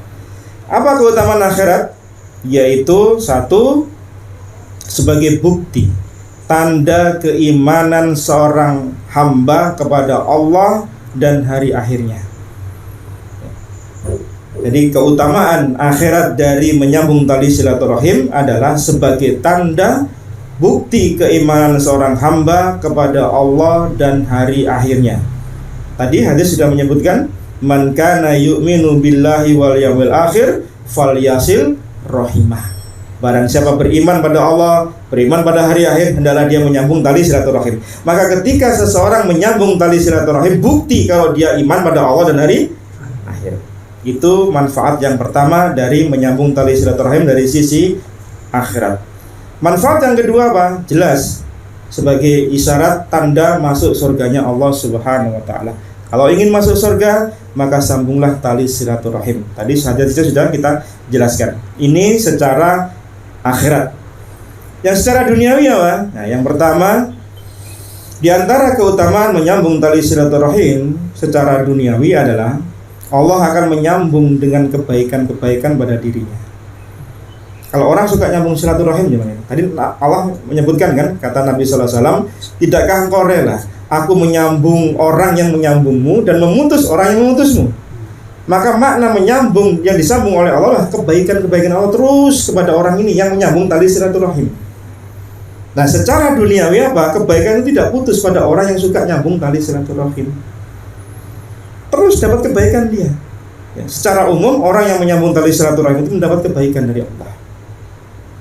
Apa keutamaan akhirat? Yaitu satu, sebagai bukti tanda keimanan seorang hamba kepada Allah dan hari akhirnya. Jadi keutamaan akhirat dari menyambung tali silaturahim adalah sebagai tanda bukti keimanan seorang hamba kepada Allah dan hari akhirnya. Tadi hadis sudah menyebutkan, man kana yu'minu billahi wal yawmil akhir falyasil rahimah. Barang siapa beriman pada Allah, beriman pada hari akhir, hendaklah dia menyambung tali silaturahim. Maka ketika seseorang menyambung tali silaturahim, bukti kalau dia iman pada Allah dan hari akhir. Itu manfaat yang pertama dari menyambung tali silaturahim dari sisi akhirat. Manfaat yang kedua apa? Jelas, sebagai isyarat tanda masuk surganya Allah Subhanahu wa taala. Kalau ingin masuk surga, maka sambunglah tali silaturahim. Tadi sudah kita jelaskan. Ini secara akhirat. Yang secara duniawi apa? Nah, yang pertama, di antara keutamaan menyambung tali silaturahim secara duniawi adalah Allah akan menyambung dengan kebaikan-kebaikan pada dirinya. Kalau orang suka nyambung silaturahim gimana? Tadi Allah menyebutkan kan, kata Nabi sallallahu alaihi wasallam, tidakkah engkau rela aku menyambung orang yang menyambungmu dan memutus orang yang memutusmu? Maka makna menyambung yang disambung oleh Allah lah kebaikan-kebaikan Allah terus kepada orang ini yang menyambung tali silaturahim. Nah, secara duniawi apa? Kebaikan itu tidak putus pada orang yang suka nyambung tali silaturahim. Terus dapat kebaikan dia. Ya, secara umum orang yang menyambung tali silaturahim itu mendapat kebaikan dari Allah.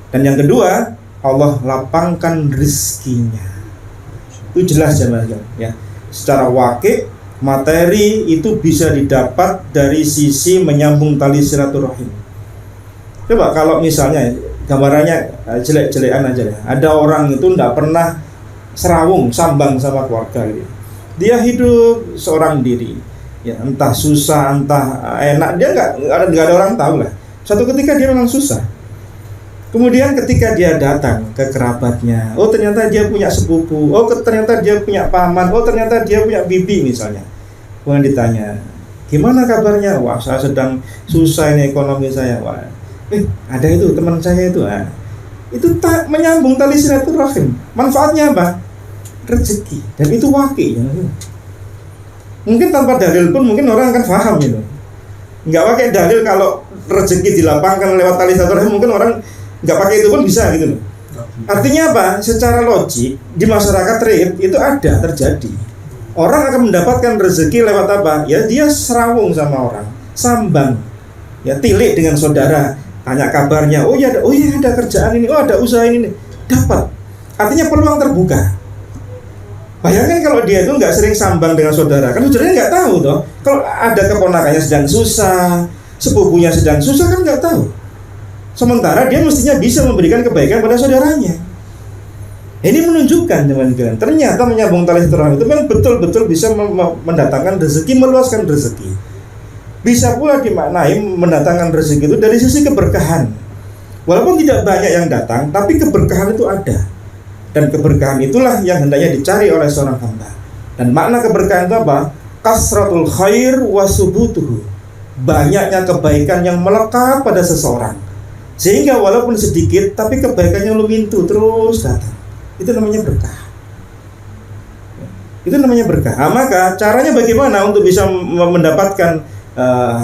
Dan yang kedua, Allah lapangkan rezekinya. Itu jelas ya. Secara wakil, materi itu bisa didapat dari sisi menyambung tali silaturahim. Coba kalau misalnya gambarannya jelek-jelekan aja ya. Ada orang itu tidak pernah serawung, sambang sama keluarga gitu. Dia hidup seorang diri, ya entah susah, entah enak, dia nggak ada orang tahu lah. Suatu ketika dia memang susah. Kemudian ketika dia datang ke kerabatnya, oh ternyata dia punya sepupu, oh ternyata dia punya paman, oh ternyata dia punya bibi misalnya. Kemudian ditanya, gimana kabarnya? Wah, saya sedang susah ini ekonomi saya. Wah, ada itu teman saya itu. Itu menyambung tali silaturahim. Manfaatnya apa? Rezeki, dan itu wakil ya. Mungkin tanpa dalil pun mungkin orang akan paham gitu. Nggak pakai dalil kalau rezeki dilapangkan lewat tali silaturahim, mungkin orang nggak pakai itu pun bisa gitu loh. Artinya apa? Secara logik di masyarakat real itu ada terjadi. Orang akan mendapatkan rezeki lewat apa? Ya dia serawung sama orang, sambang, ya tilik dengan saudara, tanya kabarnya. Oh ya ada kerjaan ini, oh ada usaha ini, dapat. Artinya peluang terbuka. Bayangkan kalau dia itu nggak sering sambang dengan saudara, kan saudaranya nggak tahu toh. Kalau ada keponakannya sedang susah, sepupunya sedang susah kan nggak tahu. Sementara dia mestinya bisa memberikan kebaikan pada saudaranya. Ini menunjukkan teman-teman, ternyata menyambung tali silaturahim itu memang betul-betul bisa mendatangkan rezeki, meluaskan rezeki. Bisa pula dimaknai mendatangkan rezeki itu dari sisi keberkahan. Walaupun tidak banyak yang datang, tapi keberkahan itu ada. Dan keberkahan itulah yang hendaknya dicari oleh seorang hamba. Dan makna keberkahan itu apa? Kasratul khair wa subutuhu. Banyaknya kebaikan yang melekat pada seseorang, sehingga walaupun sedikit tapi kebaikannya lumintu terus datang. Itu namanya berkah. Itu namanya berkah. Maka caranya bagaimana untuk bisa mendapatkan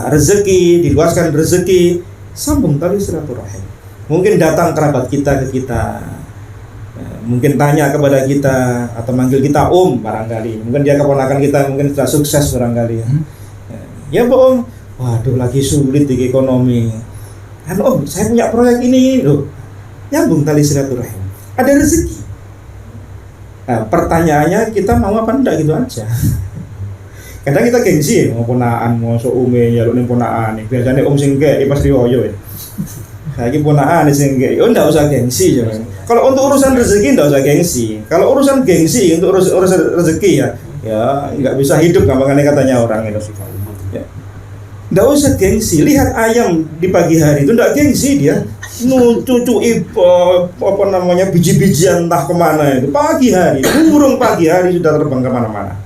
rezeki, diluaskan rezeki? Sambung tali silaturahim. Mungkin datang kerabat kita ke kita, mungkin tanya kepada kita atau manggil kita om barangkali. Mungkin dia keponakan kita, mungkin sudah sukses barangkali. Ya Bu Om, waduh lagi sulit di ekonomi. Kan Om, saya punya proyek ini loh. Nyambung tali silaturahim. Ada rezeki. Nah, pertanyaannya kita mau apa enggak gitu aja. Kadang kita gengsi ya, mau ponaan, mau soume ya lu ning ponaan. Biasanya om sing gek pas riyoyo ya. Saiki ponaan sing gek, oh enggak usah gengsi ya. Kalau untuk urusan rezeki enggak usah gengsi. Kalau urusan gengsi untuk urusan rezeki ya enggak bisa hidup gampangane katanya orang itu. Ya. Enggak usah gengsi. Lihat ayam di pagi hari itu enggak gengsi dia. Cucui apa namanya biji-bijian entah kemana itu pagi hari, burung pagi hari sudah terbang kemana-mana.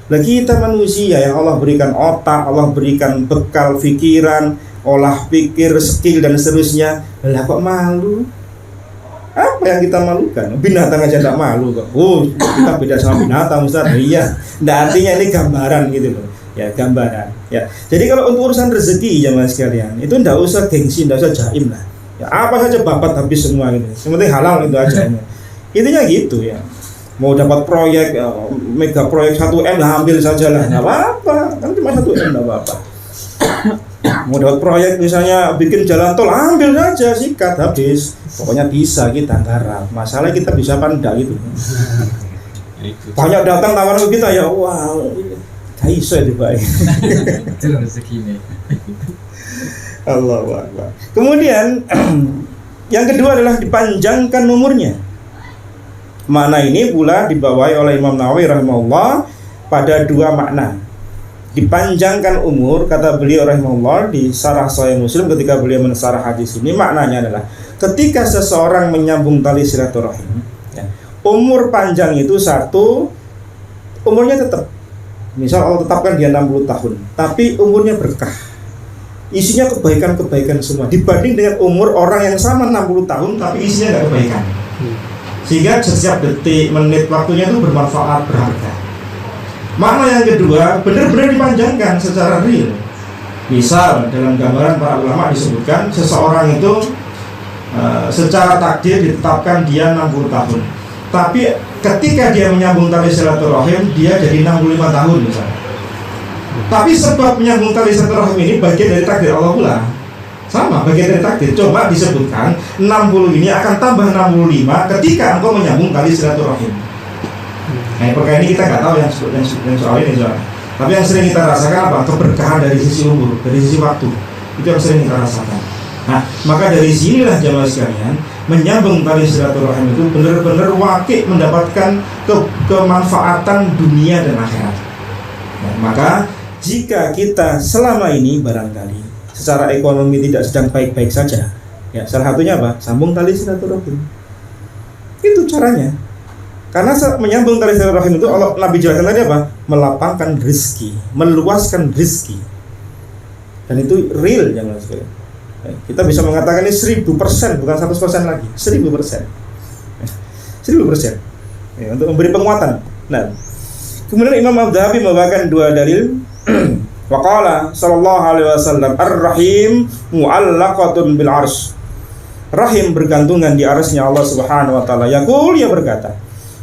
Lah kita manusia yang Allah berikan otak, Allah berikan bekal pikiran, olah pikir, skill dan seterusnya, lah kok malu? Apa yang kita malukan? Binatang aja tidak malu kok. Oh, kita beda sama binatang Ustaz. Iya, nah artinya ini gambaran gitu loh. Ya, gambaran. Ya. Jadi kalau untuk urusan rezeki jemaah sekalian, itu tidak usah gengsi, tidak usah jaim lah. Ya, apa saja babat habis semua gitu. Yang penting halal itu aja. Intinya gitu ya. Mau dapat proyek mega proyek 1M lah ambil saja lah. Enggak apa-apa. Kan cuma 1M enggak apa-apa. Mau dapat proyek misalnya bikin jalan tol, ambil saja, sikat habis. Pokoknya bisa kita garap. Masalah kita bisa apa enggak gitu. Banyak datang tawaran ke kita ya, wow. Gak iso itu baik. Itu rezeki ini. Allahu Akbar. Kemudian yang kedua adalah dipanjangkan umurnya. Makna ini pula dibawahi oleh Imam Nawawi rahimahullah pada dua makna. Dipanjangkan umur, kata beliau rahimahullah di Syarah Sahih Muslim ketika beliau mensarah hadis ini, maknanya adalah ketika seseorang menyambung tali silaturahim, ya, umur panjang itu satu, umurnya tetap. Misal Allah tetapkan dia 60 tahun, tapi umurnya berkah. Isinya kebaikan-kebaikan semua dibanding dengan umur orang yang sama 60 tahun tapi isinya nggak kebaikan. Sehingga setiap detik, menit waktunya itu bermanfaat, berharga. Makna yang kedua, benar-benar dipanjangkan secara real. Misal dalam gambaran para ulama disebutkan seseorang itu secara takdir ditetapkan dia 60 tahun. Tapi ketika dia menyambung tali silaturahim, dia jadi 65 tahun misalnya. Tapi sebab menyambung tali silaturahim ini bagian dari takdir Allah pula. Sama, bagian dari takdir. Coba disebutkan 60 ini akan tambah 65 ketika engkau menyambung tali silaturahim. Nah, perkara ini kita nggak tahu yang soal ini soalnya. Tapi yang sering kita rasakan apa? Keberkahan dari sisi umur, dari sisi waktu. Itu yang sering kita rasakan. Nah, maka dari sinilah jamaah sekalian, menyambung tali silaturahim itu benar-benar wakil mendapatkan kemanfaatan dunia dan akhirat. Nah, maka jika kita selama ini barangkali secara ekonomi tidak sedang baik-baik saja, ya salah satunya apa? Sambung tali silaturahim. Itu caranya. Karena menyambung tali silaturahim itu Allah Nabi jelaskan tadi apa? Melapangkan rezeki, meluaskan rezeki. Dan itu real jangan sekalian. Kita bisa mengatakan ini 1000%, bukan 100% lagi, 1000%. 1000%. Ya, untuk memberi penguatan. Nah, kemudian Imam Al-Dhahabi membawakan dua dalil. Waqala sallallahu alaihi wasallam ar-rahim mu'allaqatun bil arsy. Rahim bergantungan di arsy-Nya Allah Subhanahu wa taala. Yaqul, ia berkata,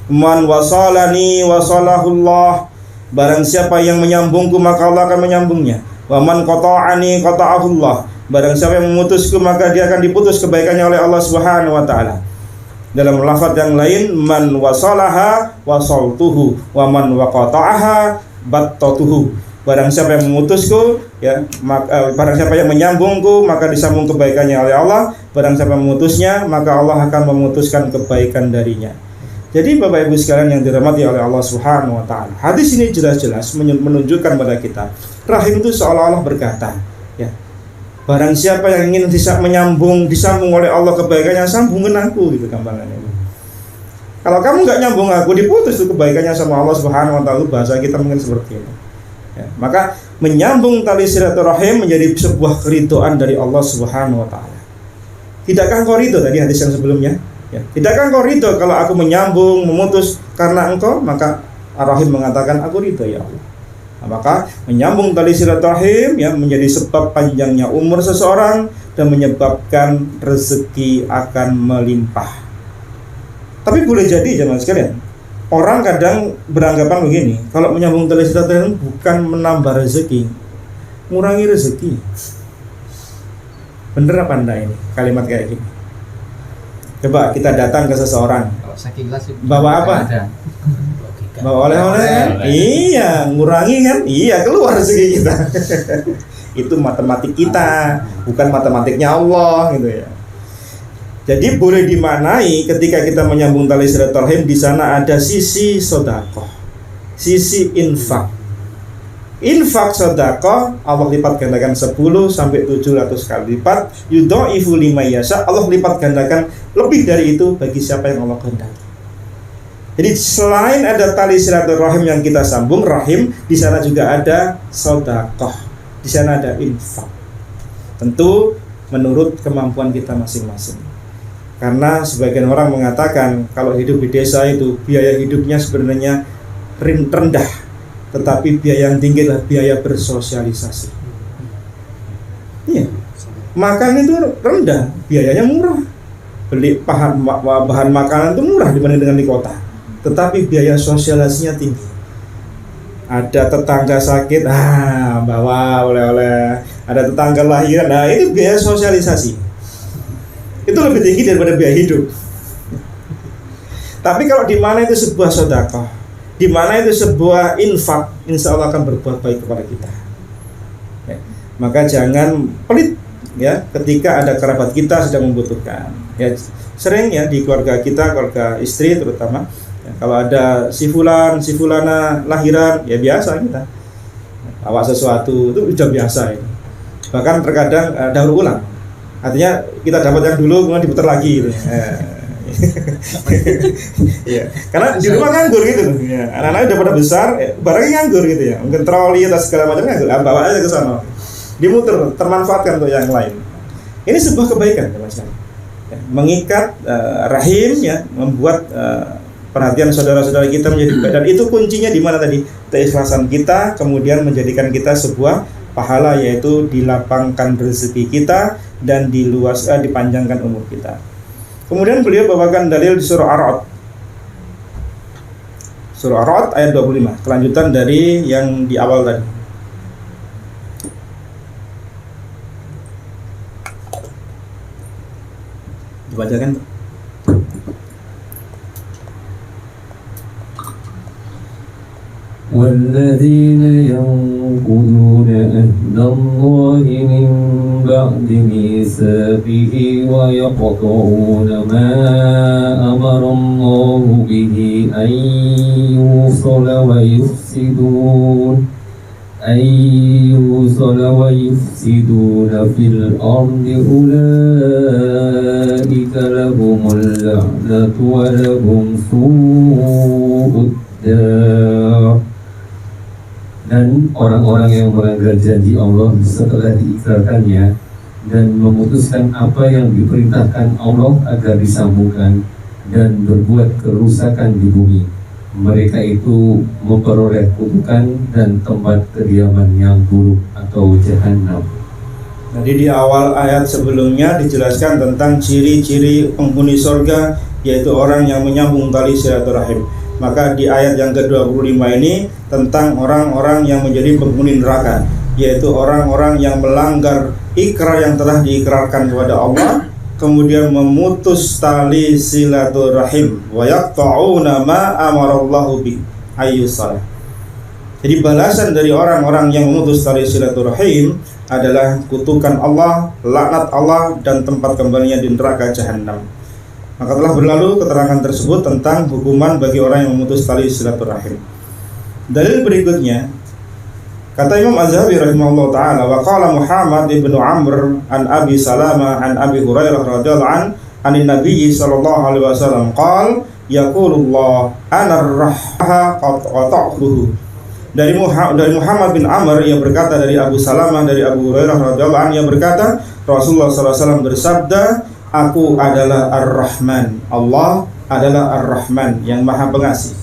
"Man wasalani wasalahullah." Barang siapa yang menyambungku maka Allah akan menyambungnya. Wa man qata'ani qata'ahullah. Barang siapa yang memutusku maka dia akan diputus kebaikannya oleh Allah Subhanahu wa taala. Dalam lafaz yang lain, man wasalaha wasaltuhu wa man waqata'aha battatuhu. Barang siapa yang memutusku, ya, barang siapa yang menyambungku maka disambung kebaikannya oleh Allah. Barang siapa yang memutusnya maka Allah akan memutuskan kebaikan darinya. Jadi Bapak Ibu sekalian yang dirahmati oleh Allah Subhanahu wa taala, hadis ini jelas-jelas menunjukkan pada kita, rahim itu seolah-olah berkata, ya, barang siapa yang ingin disambung oleh Allah kebaikannya, sambungin aku, gitu gambarannya. Kalau kamu nggak nyambung aku, diputus tuh kebaikannya sama Allah Subhanahu wa taala. Bahasa kita mungkin seperti ini. Ya, maka menyambung tali silaturahim menjadi sebuah keridhaan dari Allah Subhanahu wa taala. Tidakkah engkau ridho tadi hadis yang sebelumnya? Ya, tidakkah engkau ridho kalau aku menyambung, memutus karena engkau? Maka Ar-Rahim mengatakan aku ridho ya Allah. Nah, maka menyambung tali silaturahim ya menjadi sebab panjangnya umur seseorang dan menyebabkan rezeki akan melimpah. Tapi boleh jadi jemaah sekalian, orang kadang beranggapan begini, kalau menyambung tali silaturahim bukan menambah rezeki, ngurangi rezeki. Bener apa enggak ini kalimat kayak gini? Coba kita datang ke seseorang, bawa apa? Bawa oleh-oleh kan? Iya, ngurangi kan? Iya, keluar rezeki kita. Itu matematik kita, bukan matematiknya Allah gitu ya. Jadi boleh dimaknai ketika kita menyambung tali silaturahim, di sana ada sisi sedekah, sisi infak. Infak sedekah Allah lipat gandakan 10 sampai 700 kali lipat. Yudhaifu liman yasha, Allah lipat gandakan lebih dari itu bagi siapa yang Allah kehendaki. Jadi selain ada tali silaturahim yang kita sambung rahim, di sana juga ada sedekah, di sana ada infak. Tentu menurut kemampuan kita masing-masing. Karena sebagian orang mengatakan kalau hidup di desa itu biaya hidupnya sebenarnya rendah, tetapi biaya yang tinggi adalah biaya bersosialisasi. Iya, makan itu rendah, biayanya murah. Beli bahan makanan itu murah dibanding dengan di kota, tetapi biaya sosialisasinya tinggi. Ada tetangga sakit, bawa oleh-oleh. Ada tetangga lahiran, itu biaya sosialisasi. Itu lebih tinggi daripada biaya hidup. Tapi kalau di mana itu sebuah sedekah, di mana itu sebuah infak, insya Allah akan berbuat baik kepada kita. Ya, maka jangan pelit ya ketika ada kerabat kita sedang membutuhkan. Ya, sering ya di keluarga kita, keluarga istri terutama, ya, kalau ada si fulan, si fulana lahiran, ya biasa kita bawa sesuatu, itu sudah biasa ini. Bahkan terkadang daur ulang. Artinya kita dapat yang dulu kemudian diputar lagi gitu. Ya. Karena di rumah nganggur gitu. Ya. Anak-anak udah pada besar, barangnya nganggur gitu ya. Mungkin troli atau segala macam nganggur. Bawa aja ke sana. Dimuter, termanfaatkan untuk yang lain. Ini sebuah kebaikan teman-teman. Ya. Mengikat rahim ya, membuat perhatian saudara-saudara kita menjadi baik. Dan itu kuncinya di mana tadi? Keikhlasan kita kemudian menjadikan kita sebuah pahala, yaitu dilapangkan rezeki kita dan dipanjangkan umur kita. Kemudian beliau bawakan dalil di surah Ar-Ra'd. Surah Ar-Ra'd ayat 25, kelanjutan dari yang di awal tadi. Dibacakan. والذين ينقضون عهد الله من بعد ميثاقه ويقطعون ما أمر الله به أن يوصل ويفسدون في الأرض أولئك لهم اللعنة ولهم سوء الدار. Dan orang-orang yang melanggar janji Allah setelah diikrarkannya dan memutuskan apa yang diperintahkan Allah agar disambungkan dan berbuat kerusakan di bumi, mereka itu memperoleh kutukan dan tempat kediaman yang buruk atau jahanam. Jadi di awal ayat sebelumnya dijelaskan tentang ciri-ciri penghuni surga, yaitu orang yang menyambung tali silaturahim. Maka di ayat yang ke-25 ini tentang orang-orang yang menjadi penghuni neraka, yaitu orang-orang yang melanggar ikrar yang telah diikrarkan kepada Allah, kemudian memutus tali silaturahim, wa yaqta'una ma amarallahu bi ayyusal. Jadi balasan dari orang-orang yang memutus tali silaturahim adalah kutukan Allah, laknat Allah, dan tempat kembalinya di neraka jahanam. Maka telah berlalu keterangan tersebut tentang hukuman bagi orang yang memutus tali silaturahim. Dalil berikutnya, kata Imam Az-Zahabi rahimahullah ta'ala, wa qala Muhammad ibnu Amr an Abi Salamah an Abi Hurairah radhiyallahu anin Nabi sallallahu alaihi wasallam qala yaqulullah ana ar-rahha qata'tuhu. Dari Muhammad bin Amr, ia berkata dari Abu Salamah dari Abu Hurairah radhiyallahu anhu, ia berkata Rasulullah sallallahu alaihi wasallam bersabda, aku adalah Ar-Rahman, Allah adalah Ar-Rahman yang Maha Pengasih,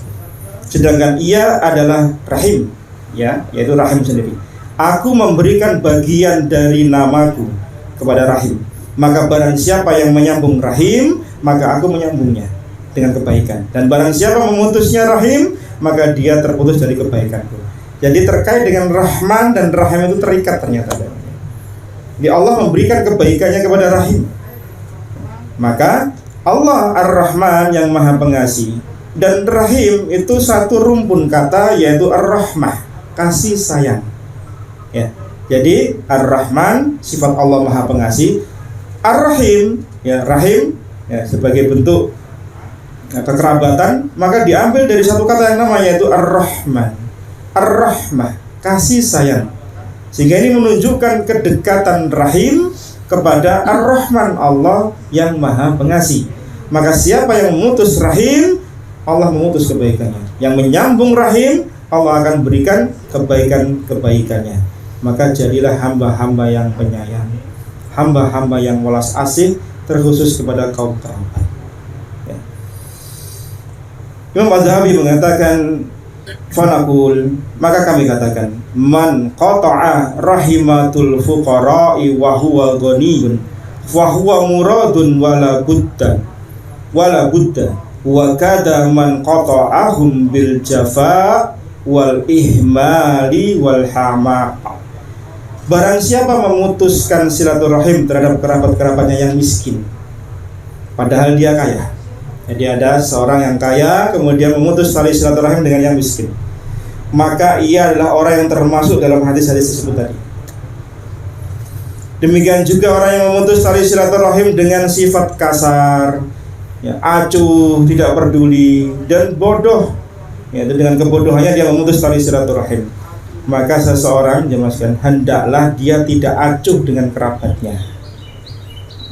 sedangkan ia adalah Rahim, ya, yaitu Rahim sendiri. Aku memberikan bagian dari namaku kepada Rahim, maka barang siapa yang menyambung Rahim, maka aku menyambungnya dengan kebaikan, dan barang siapa memutusnya Rahim, maka dia terputus dari kebaikanku. Jadi terkait dengan Rahman dan Rahim itu terikat ternyata. Jadi Allah memberikan kebaikannya kepada Rahim. Maka Allah Ar-Rahman yang Maha Pengasih dan Rahim itu satu rumpun kata, yaitu Ar-Rahmah, kasih sayang. Ya. Jadi Ar-Rahman sifat Allah Maha Pengasih, Ar-Rahim, ya, Rahim, ya, sebagai bentuk kekerabatan, maka diambil dari satu kata yang namanya yaitu Ar-Rahman, Ar-Rahmah, kasih sayang. Sehingga ini menunjukkan kedekatan Rahim kepada Ar-Rahman, Allah yang Maha Pengasih. Maka siapa yang memutus Rahim, Allah memutus kebaikannya. Yang menyambung Rahim, Allah akan berikan kebaikan-kebaikannya. Maka jadilah hamba-hamba yang penyayang, hamba-hamba yang welas asih, terkhusus kepada kaum kerabat. Ya. Imam Az-Zahabi mengatakan, fanaqul, maka kami katakan, man qata'a rahimatul fuqara'i wa huwa ghaniyun fa huwa muradun wala budda wa kada man qata'ahum bil jafa wal ihmali wal hama. Barang siapa memutuskan silaturahim terhadap kerabat-kerabatnya yang miskin, padahal dia kaya. Jadi ada seorang yang kaya kemudian memutus tali silaturahim dengan yang miskin, maka ia adalah orang yang termasuk dalam hadis-hadis tersebut tadi. Demikian juga orang yang memutus tali silaturahim dengan sifat kasar, ya, acuh, tidak peduli, dan bodoh, ya, dengan kebodohannya dia memutus tali silaturahim. Maka seseorang, jelaskan, hendaklah dia tidak acuh dengan kerabatnya.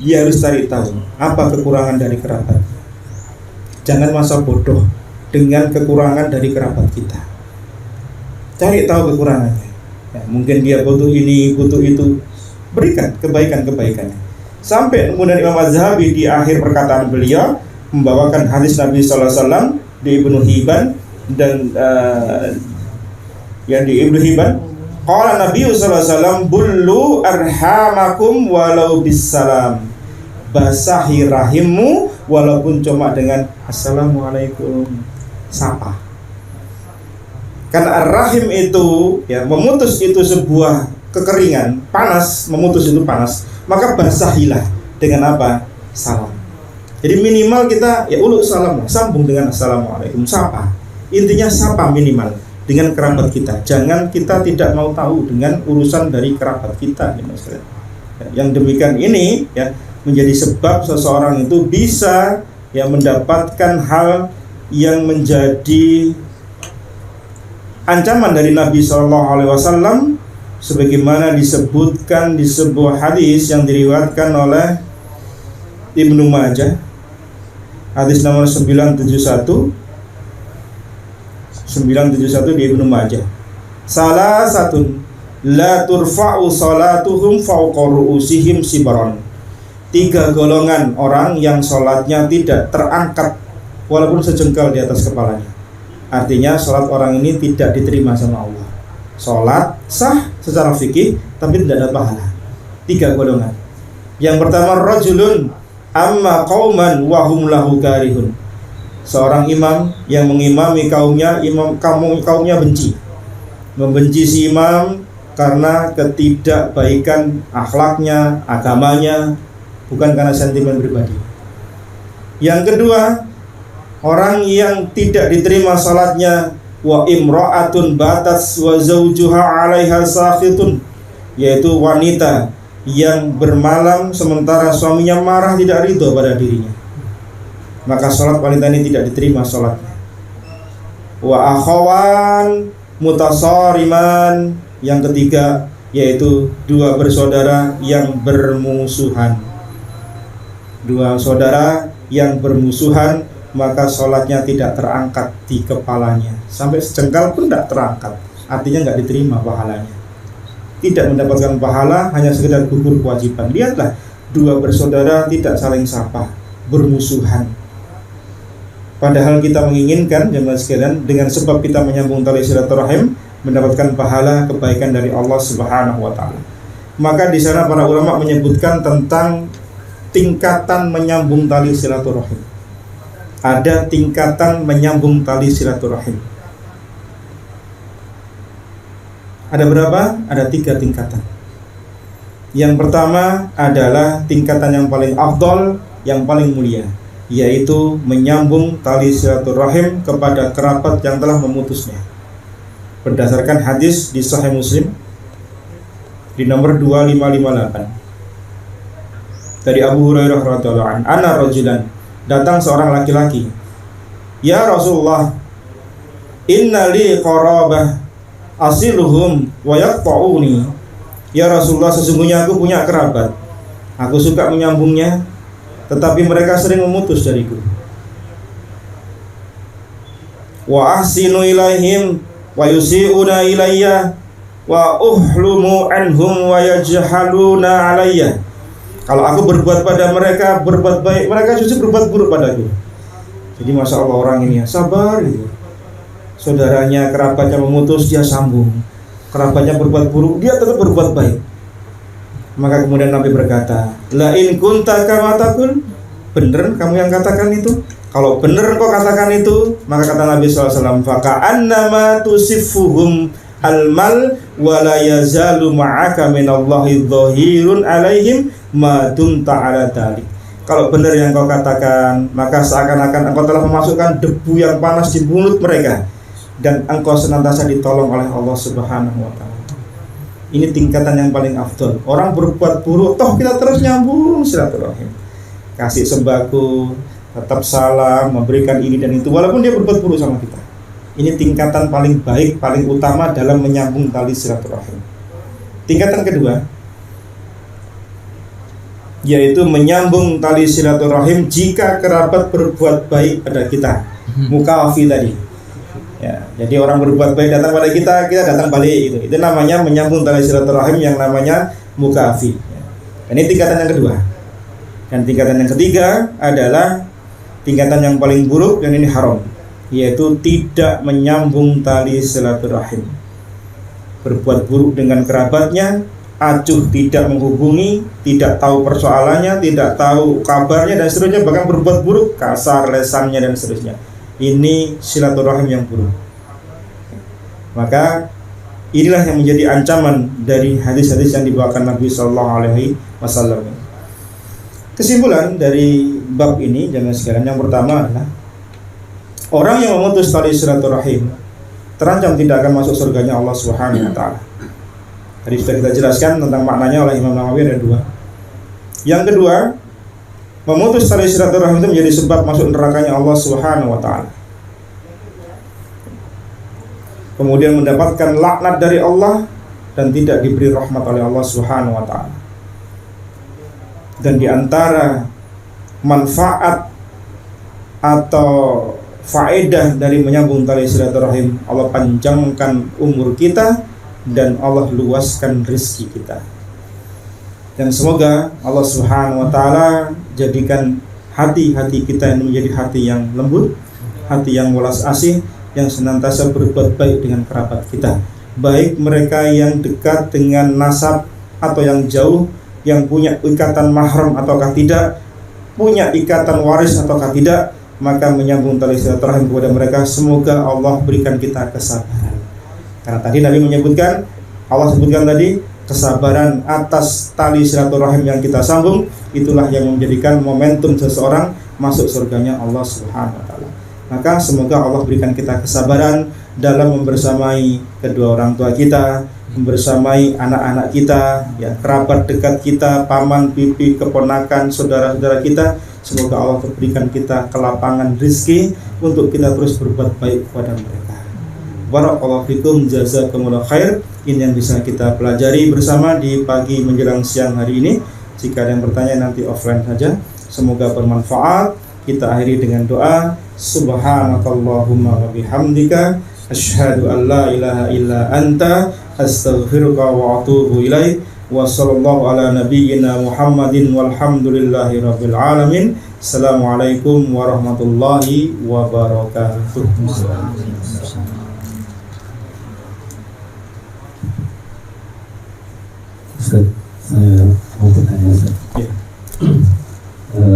Dia harus cari tahu apa kekurangan dari kerabatnya. Jangan masa bodoh dengan kekurangan dari kerabat kita. Cari tahu kekurangannya. Ya, mungkin dia butuh ini, butuh itu. Berikan kebaikan-kebaikannya. Sampai kemudian Imam Az-Zahabi di akhir perkataan beliau membawakan hadis Nabi SAW di Ibnu Hibban dan yang di Ibnu Hibban. Qala Nabi SAW, bullu arhamakum walau bisalam. Basahi rahimmu walaupun cuma dengan assalamualaikum, sapa. Karena ar-rahim itu, ya, memutus itu sebuah kekeringan, panas, memutus itu panas, maka basahilah dengan apa? Salam. Jadi minimal kita ya uluk salam, sambung dengan assalamualaikum, sapa. Intinya sapa minimal dengan kerabat kita. Jangan kita tidak mau tahu dengan urusan dari kerabat kita, ya, Yang demikian ini ya menjadi sebab seseorang itu bisa ya mendapatkan hal yang menjadi ancaman dari Nabi SAW, sebagaimana disebutkan di sebuah hadis yang diriwayatkan oleh Ibnu Majah, hadis nomor 971 di Ibnu Majah. Salah satu la turfa'u salatuhum fawqa ru'usihim sibran. 3 golongan orang yang sholatnya tidak terangkat walaupun sejengkal di atas kepalanya. Artinya sholat orang ini tidak diterima sama Allah. Sholat sah secara fikih tapi tidak ada pahala. 3 golongan. Yang pertama, rajulun amma qauman wa hum lahu karihun. Seorang imam yang mengimami kaumnya, kaumnya membenci si imam karena ketidakbaikan akhlaknya, agamanya, bukan karena sentimen pribadi. Yang kedua, orang yang tidak diterima salatnya, wa imra'atun batas wa zawjuha 'alaiha sakhitun, yaitu wanita yang bermalam sementara suaminya marah, tidak ridho pada dirinya, maka salat wanita ini tidak diterima salatnya. Wa akhawan mutasariman, yang ketiga yaitu 2 bersaudara yang bermusuhan. 2 saudara yang bermusuhan, maka sholatnya tidak terangkat di kepalanya, sampai sejengkal pun tidak terangkat, artinya nggak diterima pahalanya, tidak mendapatkan pahala, hanya sekedar gugur kewajiban. Lihatlah, 2 bersaudara tidak saling sapa, bermusuhan. Padahal kita menginginkan jemaah sekalian, dengan sebab kita menyambung tali silaturahim, mendapatkan pahala kebaikan dari Allah Subhanahu wa taala. Maka di sana para ulama menyebutkan tentang tingkatan menyambung tali silaturahim. Ada tingkatan menyambung tali silaturahim. Ada berapa? Ada 3 tingkatan. Yang pertama adalah tingkatan yang paling afdol, yang paling mulia, yaitu menyambung tali silaturahim kepada kerabat yang telah memutusnya. Berdasarkan hadis di Sahih Muslim di nomor 2558 dari Abu Hurairah radhiyallahu anhu, anna rajulan, datang seorang laki-laki, ya Rasulullah, inna li qarabah asiluhum wa yaqta'uni. Ya Rasulullah, sesungguhnya aku punya kerabat, aku suka menyambungnya, tetapi mereka sering memutus dariku. Wa ahsinu ilaihim wa yusi'una ilayya wa uhlumu anhum wa yajhaluna alayya. Kalau aku berbuat pada mereka, berbuat baik, mereka justru berbuat buruk padaku. Jadi masya Allah, orang ini ya sabar gitu. Saudaranya, kerabatnya memutus, dia sambung. Kerabatnya berbuat buruk, dia tetap berbuat baik. Maka kemudian Nabi berkata, la in kunta kama taqul, bener kamu yang katakan itu? Kalau bener kau katakan itu, maka kata Nabi SAW, faka'annama tusifuhum al-mal wa la yazalu ma'aka minallahi dhahirun alaihim ma dumta ala dalik. Kalau benar yang kau katakan, maka seakan-akan engkau telah memasukkan debu yang panas di mulut mereka, dan engkau senantiasa ditolong oleh Allah Subhanahu wa taala. Ini tingkatan yang paling afdol. Orang berbuat buruk, toh kita terus nyambung silaturahim, kasih sembako, tetap salam, memberikan ini dan itu, walaupun dia berbuat buruk sama kita. Ini tingkatan paling baik, paling utama dalam menyambung tali silaturahim. Tingkatan kedua, yaitu menyambung tali silaturahim jika kerabat berbuat baik pada kita. Mukafi tadi. Ya, jadi orang berbuat baik datang pada kita, kita datang balik gitu. Itu namanya menyambung tali silaturahim yang namanya mukafi. Dan ini tingkatan yang kedua. Dan tingkatan yang ketiga adalah tingkatan yang paling buruk, dan ini haram, yaitu tidak menyambung tali silaturahim. Berbuat buruk dengan kerabatnya, acuh tidak menghubungi, tidak tahu persoalannya, tidak tahu kabarnya dan seterusnya, bahkan berbuat buruk, kasar lesannya dan seterusnya. Ini silaturahim yang buruk. Maka inilah yang menjadi ancaman dari hadis-hadis yang dibawakan Nabi SAW. Kesimpulan dari bab ini jangan sekalian, yang pertama adalah orang yang memutus tali silaturahim terancam tidak akan masuk surganya Allah Subhanahu wa taala. Tadi sudah kita jelaskan tentang maknanya oleh Imam Nawawi, ada dua. Yang kedua, memutus tali silaturahim itu menjadi sebab masuk nerakanya Allah Subhanahu wa taala. Kemudian mendapatkan laknat dari Allah dan tidak diberi rahmat oleh Allah Subhanahu wa taala. Dan di antara manfaat atau faedah dari menyambung tali silaturahim, Allah panjangkan umur kita dan Allah luaskan rezeki kita. Dan semoga Allah Subhanahu wa taala jadikan hati-hati kita ini menjadi hati yang lembut, hati yang welas asih, yang senantiasa berbuat baik dengan kerabat kita, baik mereka yang dekat dengan nasab atau yang jauh, yang punya ikatan mahram ataukah tidak, punya ikatan waris ataukah tidak, maka menyambung tali silaturahim kepada mereka. Semoga Allah berikan kita kesabaran. Karena tadi Nabi menyebutkan, Allah sebutkan tadi, kesabaran atas tali silaturahim yang kita sambung, itulah yang menjadikan momentum seseorang masuk surganya Allah Subhanahu wa taala. Maka semoga Allah berikan kita kesabaran dalam membersamai kedua orang tua kita, membersamai anak-anak kita, ya, kerabat dekat kita, paman, bibi, keponakan, saudara-saudara kita. Semoga Allah berikan kita kelapangan rezeki untuk kita terus berbuat baik kepada mereka. Barakallahu fikum, jazakumullah khair. Ini yang bisa kita pelajari bersama di pagi menjelang siang hari ini. Jika ada yang bertanya nanti offline saja. Semoga bermanfaat. Kita akhiri dengan doa. Subhanakallahumma wa bihamdika asyhadu an la ilaha illa anta astaghfiruka wa atubu ilaik. Wa sallallahu ala nabiyyina Muhammadin walhamdulillahi rabbil alamin. Assalamualaikum warahmatullahi wabarakatuh. Ustaz, saya mau bertanya Ustaz. Ya.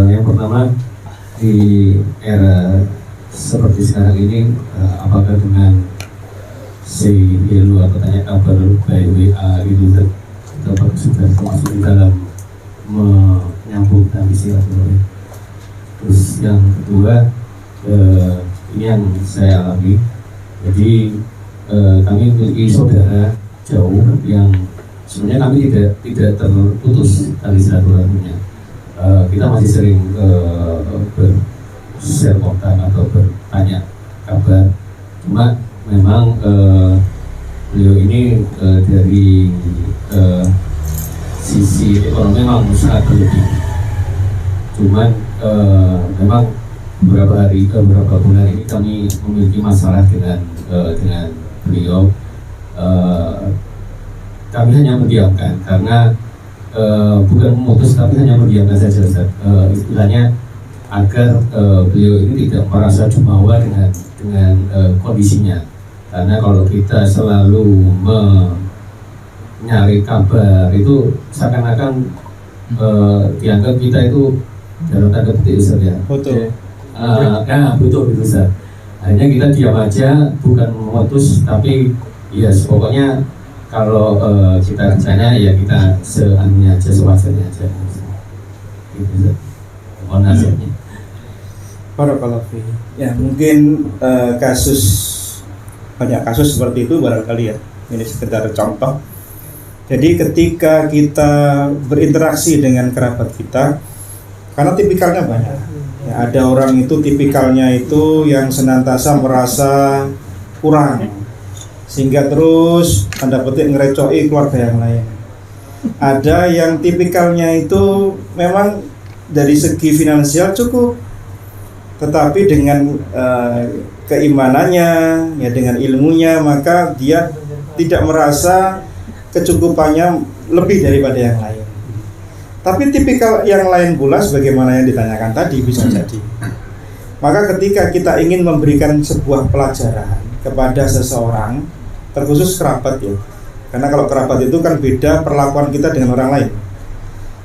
Yang pertama, di era seperti sekarang ini, apakah dengan say hello atau tanya kabar by WA itu dapat sudah termasuk di dalam menyambung tali silaturahim? Terus yang kedua, ini yang saya alami. Jadi kami memiliki saudara jauh yang sebenarnya kami tidak terputus tali silaturahimnya. Kita masih sering share kontak atau bertanya kabar. Cuma memang beliau ini dari sisi ekonomi memang sangat berlebih. Cuman memang beberapa bulan ini kami memiliki masalah dengan beliau. Kami hanya mendiamkan karena bukan memutus, tapi hanya mendiamkan saja, Ustaz. Istilahnya agar beliau ini tidak merasa jumawa dengan kondisinya. Karena kalau kita selalu mencari kabar itu seakan-akan dianggap kita itu dalam tanda petik, Ustaz, ya. Betul. Betul itu, Ustaz. Hanya kita diam aja, bukan memutus, tapi ya pokoknya kalau kita rencana ya kita seanunya aja, sewajarnya aja. Gitu, mohon nasihatnya. Barakallahu fiik. Ya, mungkin banyak kasus seperti itu barangkali ya. Ini sekedar contoh. Jadi ketika kita berinteraksi dengan kerabat kita, karena tipikalnya banyak. Ya, ada orang itu tipikalnya itu yang senantiasa merasa kurang, sehingga terus tanda petik ngerecoki keluarga yang lain. Ada yang tipikalnya itu memang dari segi finansial cukup, tetapi dengan keimanannya, ya dengan ilmunya, maka dia tidak merasa kecukupannya lebih daripada yang lain. Tapi tipikal yang lain pula, sebagaimana yang ditanyakan tadi, bisa jadi. Maka ketika kita ingin memberikan sebuah pelajaran kepada seseorang, terkhusus kerabat ya, karena kalau kerabat itu kan beda perlakuan kita dengan orang lain.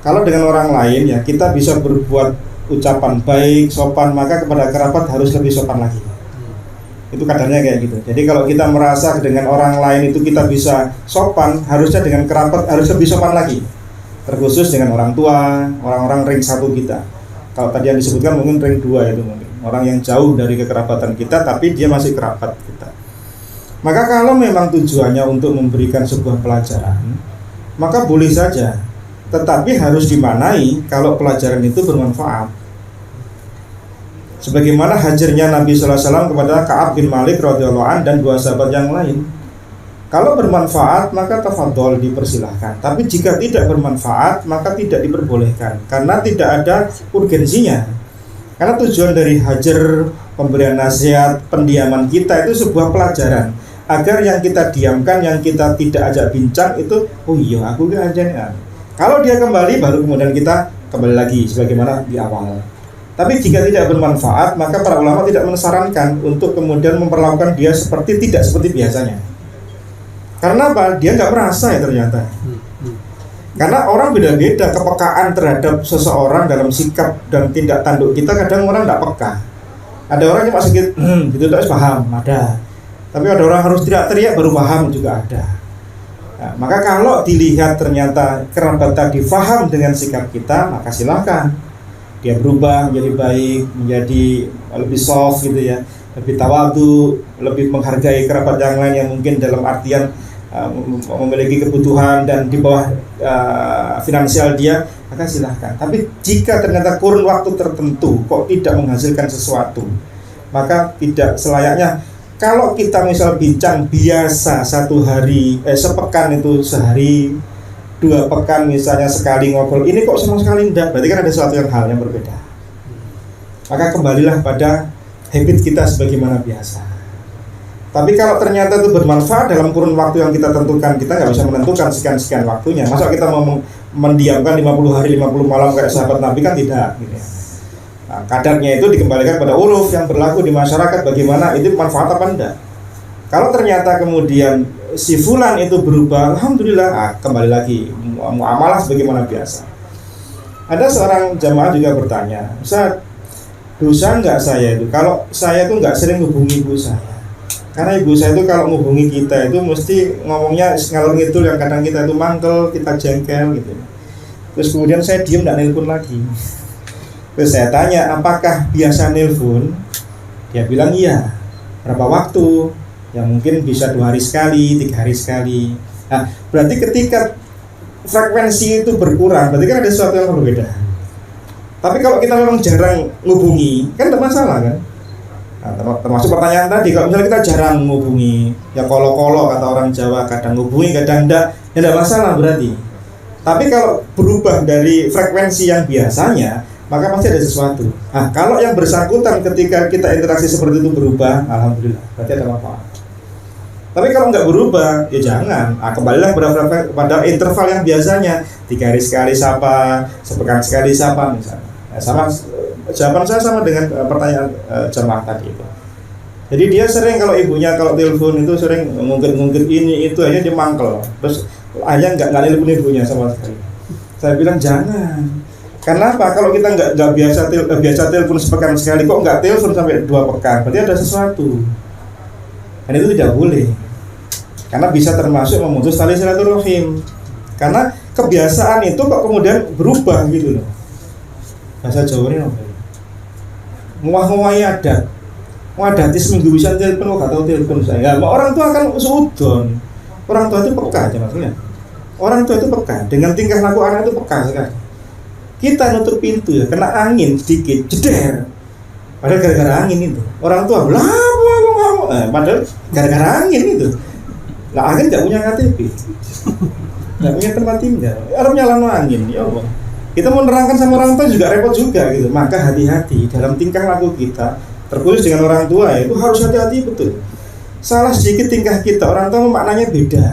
Kalau dengan orang lain ya kita bisa berbuat ucapan baik, sopan, maka kepada kerabat harus lebih sopan lagi. Itu kadarnya kayak gitu. Jadi kalau kita merasa dengan orang lain itu kita bisa sopan, harusnya dengan kerabat harus lebih sopan lagi. Terkhusus dengan orang tua, orang-orang ring 1 kita. Kalau tadi yang disebutkan mungkin ring 2 itu mungkin orang yang jauh dari kekerabatan kita tapi dia masih kerabat kita. Maka kalau memang tujuannya untuk memberikan sebuah pelajaran, maka boleh saja, tetapi harus dimaknai kalau pelajaran itu bermanfaat. Sebagaimana hajarnya Nabi SAW kepada Ka'ab bin Malik radhiyallahu an dan dua sahabat yang lain. Kalau bermanfaat maka tafadhol, dipersilahkan. Tapi jika tidak bermanfaat maka tidak diperbolehkan, karena tidak ada urgensinya. Karena tujuan dari hajar, pemberian nasihat, pendiaman kita itu sebuah pelajaran, agar yang kita diamkan, yang kita tidak ajak bincang itu, oh iya aku gak ajarnya. Kalau dia kembali baru kemudian kita kembali lagi sebagaimana di awal. Tapi jika tidak bermanfaat, maka para ulama tidak menyarankan untuk kemudian memperlakukan dia tidak seperti biasanya. Karena apa? Dia nggak merasa ya ternyata. Karena orang beda-beda kepekaan terhadap seseorang dalam sikap dan tindak tanduk kita. Kadang orang nggak peka. Ada orang yang masih gitu terus paham, ada. Tapi ada orang harus teriak-teriak baru paham juga ada. Nah, maka kalau dilihat ternyata kerabat tadi paham dengan sikap kita, maka silakan. Dia berubah menjadi baik, menjadi lebih soft gitu ya, lebih tawadu, lebih menghargai kerabat yang lain yang mungkin dalam artian memiliki kebutuhan dan di bawah finansial dia, maka silahkan. Tapi jika ternyata kurun waktu tertentu kok tidak menghasilkan sesuatu, maka tidak selayaknya. Kalau kita misal bincang biasa satu hari, sepekan itu sehari, 2 pekan misalnya sekali ngobrol, ini kok sama sekali enggak, berarti kan ada sesuatu hal yang berbeda. Maka kembalilah pada habit kita sebagaimana biasa. Tapi kalau ternyata itu bermanfaat dalam kurun waktu yang kita tentukan, kita nggak bisa menentukan sekian waktunya. Masa kita mau mendiamkan 50 hari 50 malam kayak sahabat Nabi, kan tidak gitu ya. Nah, kadarnya itu dikembalikan pada uruf yang berlaku di masyarakat, bagaimana itu manfaat apa enggak. Kalau ternyata kemudian si fulan itu berubah, alhamdulillah, kembali lagi muamalah sebagaimana biasa. Ada seorang jamaah juga bertanya, Ustaz, dosa enggak saya itu kalau saya itu enggak sering hubungi ibu saya? Karena ibu saya itu kalau menghubungi kita itu mesti ngomongnya ngalor ngidul, yang kadang kita itu mangkel, kita jengkel gitu. Terus kemudian saya diem, enggak nelpon lagi. Terus saya tanya, apakah biasa nelpon? Dia bilang iya. Berapa waktu? Ya mungkin bisa 2 hari sekali, 3 hari sekali. Nah, berarti ketika frekuensi itu berkurang, berarti kan ada sesuatu yang berbeda. Tapi kalau kita memang jarang ngubungi, kan tidak masalah kan? Nah, termasuk pertanyaan tadi, kalau misalnya kita jarang ngubungi, ya kolo-kolo kata orang Jawa, kadang ngubungi, kadang enggak, ya tidak masalah berarti. Tapi kalau berubah dari frekuensi yang biasanya, maka pasti ada sesuatu. Nah, kalau yang bersangkutan ketika kita interaksi seperti itu berubah, alhamdulillah, berarti ada manfaat. Tapi kalau nggak berubah, ya jangan. Kembalilah pada interval yang biasanya, 3 hari sekali sapa, sepekan sekali sapa misalnya. Ya, sama jawaban saya sama dengan pertanyaan jamaah tadi itu. Jadi dia sering kalau ibunya kalau telepon itu sering ngungkit ini itu, akhirnya dia mangkel. Terus ayah nggak telepon ibunya sama sekali. Saya bilang jangan. Karena apa? Kalau kita nggak biasa telepon sepekan sekali, kok nggak telepon sampai 2 pekan, berarti ada sesuatu. Dan itu tidak boleh. Karena bisa termasuk memutus tali silaturahim. Karena kebiasaan itu kok kemudian berubah gitu loh. Bahasa Jawa ini apa? Muah-muahi adat. Adati seminggu bisa telepon, kok nggak tahu telepon saya. Orang tua kan seudon. Orang tua itu peka aja maksudnya. Orang tua itu peka. Dengan tingkah laku anak itu peka sekali. Kita nutup pintu ya, kena angin sedikit, jeder. Padahal gara-gara angin itu. Orang tua padahal gara-gara angin itu. Lah angin nggak punya KTP, nggak punya tempat tinggal. Orang nyalain angin, ya Allah. Kita mau menerangkan sama orang tua juga repot juga gitu. Maka hati-hati dalam tingkah laku kita, terkhusus dengan orang tua ya, itu harus hati-hati betul. Salah sedikit tingkah kita, orang tua maknanya beda.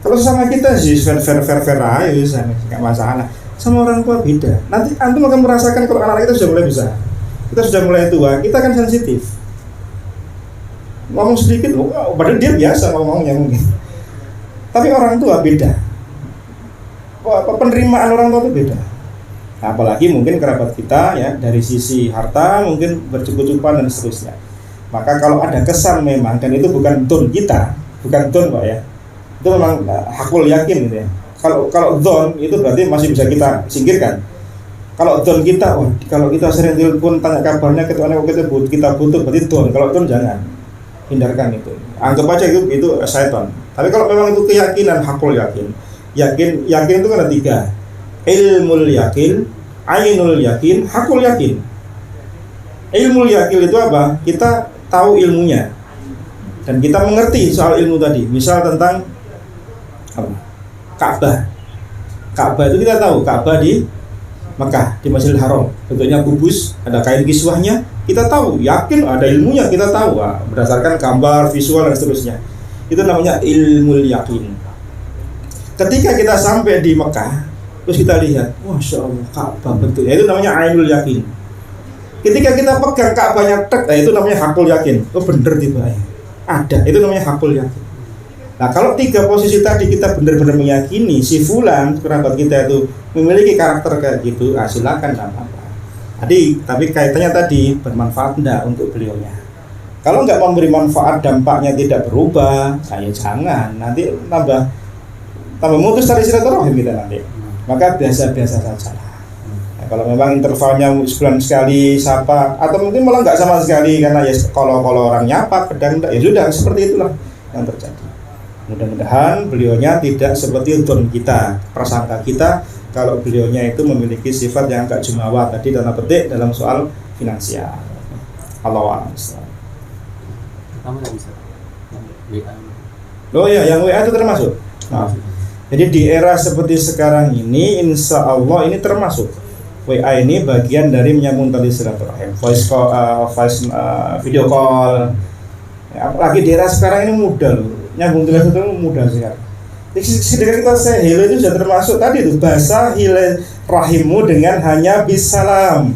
Kalau sama kita sih fair aja, nggak masalah. Sama orang tua beda. Nanti antum akan merasakan kalau anak kita sudah mulai besar, kita sudah mulai tua, kita kan sensitif. Ngomong sedikit, padahal dia biasa ngomongnya mungkin. Tapi orang tua beda. Penerimaan orang tua itu beda. Apalagi mungkin kerabat kita ya, dari sisi harta mungkin bercukup-cukupan dan seterusnya. Maka kalau ada kesan memang, dan itu bukan don kita, bukan don Pak ya, itu memang hakul yakin gitu ya. Kalau don itu berarti masih bisa kita singkirkan. Kalau don kita, kalau kita sering telepon tanya kabarnya kita butuh, berarti don. Kalau don jangan, hindarkan itu. Anggap aja itu syaitan. Tapi kalau memang itu keyakinan, hakul yakin, Yakin itu kan ada 3. Ilmul yakin, ainul yakin, hakul yakin. Ilmul yakin itu apa? Kita tahu ilmunya dan kita mengerti soal ilmu tadi. Misal tentang apa? Ka'bah. Ka'bah itu kita tahu, Ka'bah di Mekah, di Masjidil Haram. Bentuknya kubus, ada kain kiswahnya. Kita tahu, yakin ada ilmunya, kita tahu berdasarkan gambar, visual dan seterusnya. Itu namanya ilmul yakin. Ketika kita sampai di Mekah, terus kita lihat, Masya Allah, Ka'bah bentuknya, itu namanya ainul yakin. Ketika kita pegang Ka'bahnya itu namanya hakul yakin. Oh bener tiba ada, itu namanya hakul yakin. Nah kalau 3 posisi tadi kita benar-benar meyakini si fulan kerabat kita itu memiliki karakter kayak gitu, silakan tidak apa-apa. Tapi kaitannya tadi bermanfaat enggak untuk beliaunya. Kalau nggak memberi manfaat, dampaknya tidak berubah, saya jangan nanti tambah mutus tali silaturahim kita nanti. Maka biasa-biasa saja. Nah, kalau memang intervalnya sebulan sekali sapa, atau mungkin malah nggak sama sekali karena ya kalau orang nyapa kadang enggak, ya sudah seperti itulah yang terjadi. Mudah-mudahan beliaunya tidak seperti don kita, prasangka kita kalau beliaunya itu memiliki sifat yang agak jumawa tadi tanda petik dalam soal finansial. Allahu a'lam. Oh ya, yang WA itu termasuk. Nah, jadi di era seperti sekarang ini, insya Allah ini termasuk. WA ini bagian dari menyambung tali silaturahim, voice call, video call. Ya, apalagi di era sekarang ini mudah loh. Nyambung telepon itu mudah sekali. Ketika kita say hello itu sudah termasuk tadi itu bahasa hile rahimmu dengan hanya bisalam.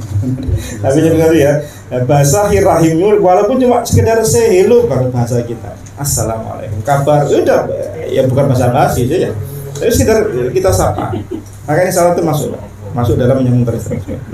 Tapi dengar ya, bahasa rahimmu walaupun cuma sekedar say hello baru bahasa kita. Assalamualaikum. Kabar udah ya bukan bahasa basi itu ya. Tapi sekedar kita sapa. Makanya salah itu masuk dalam menyambung tali silaturahim.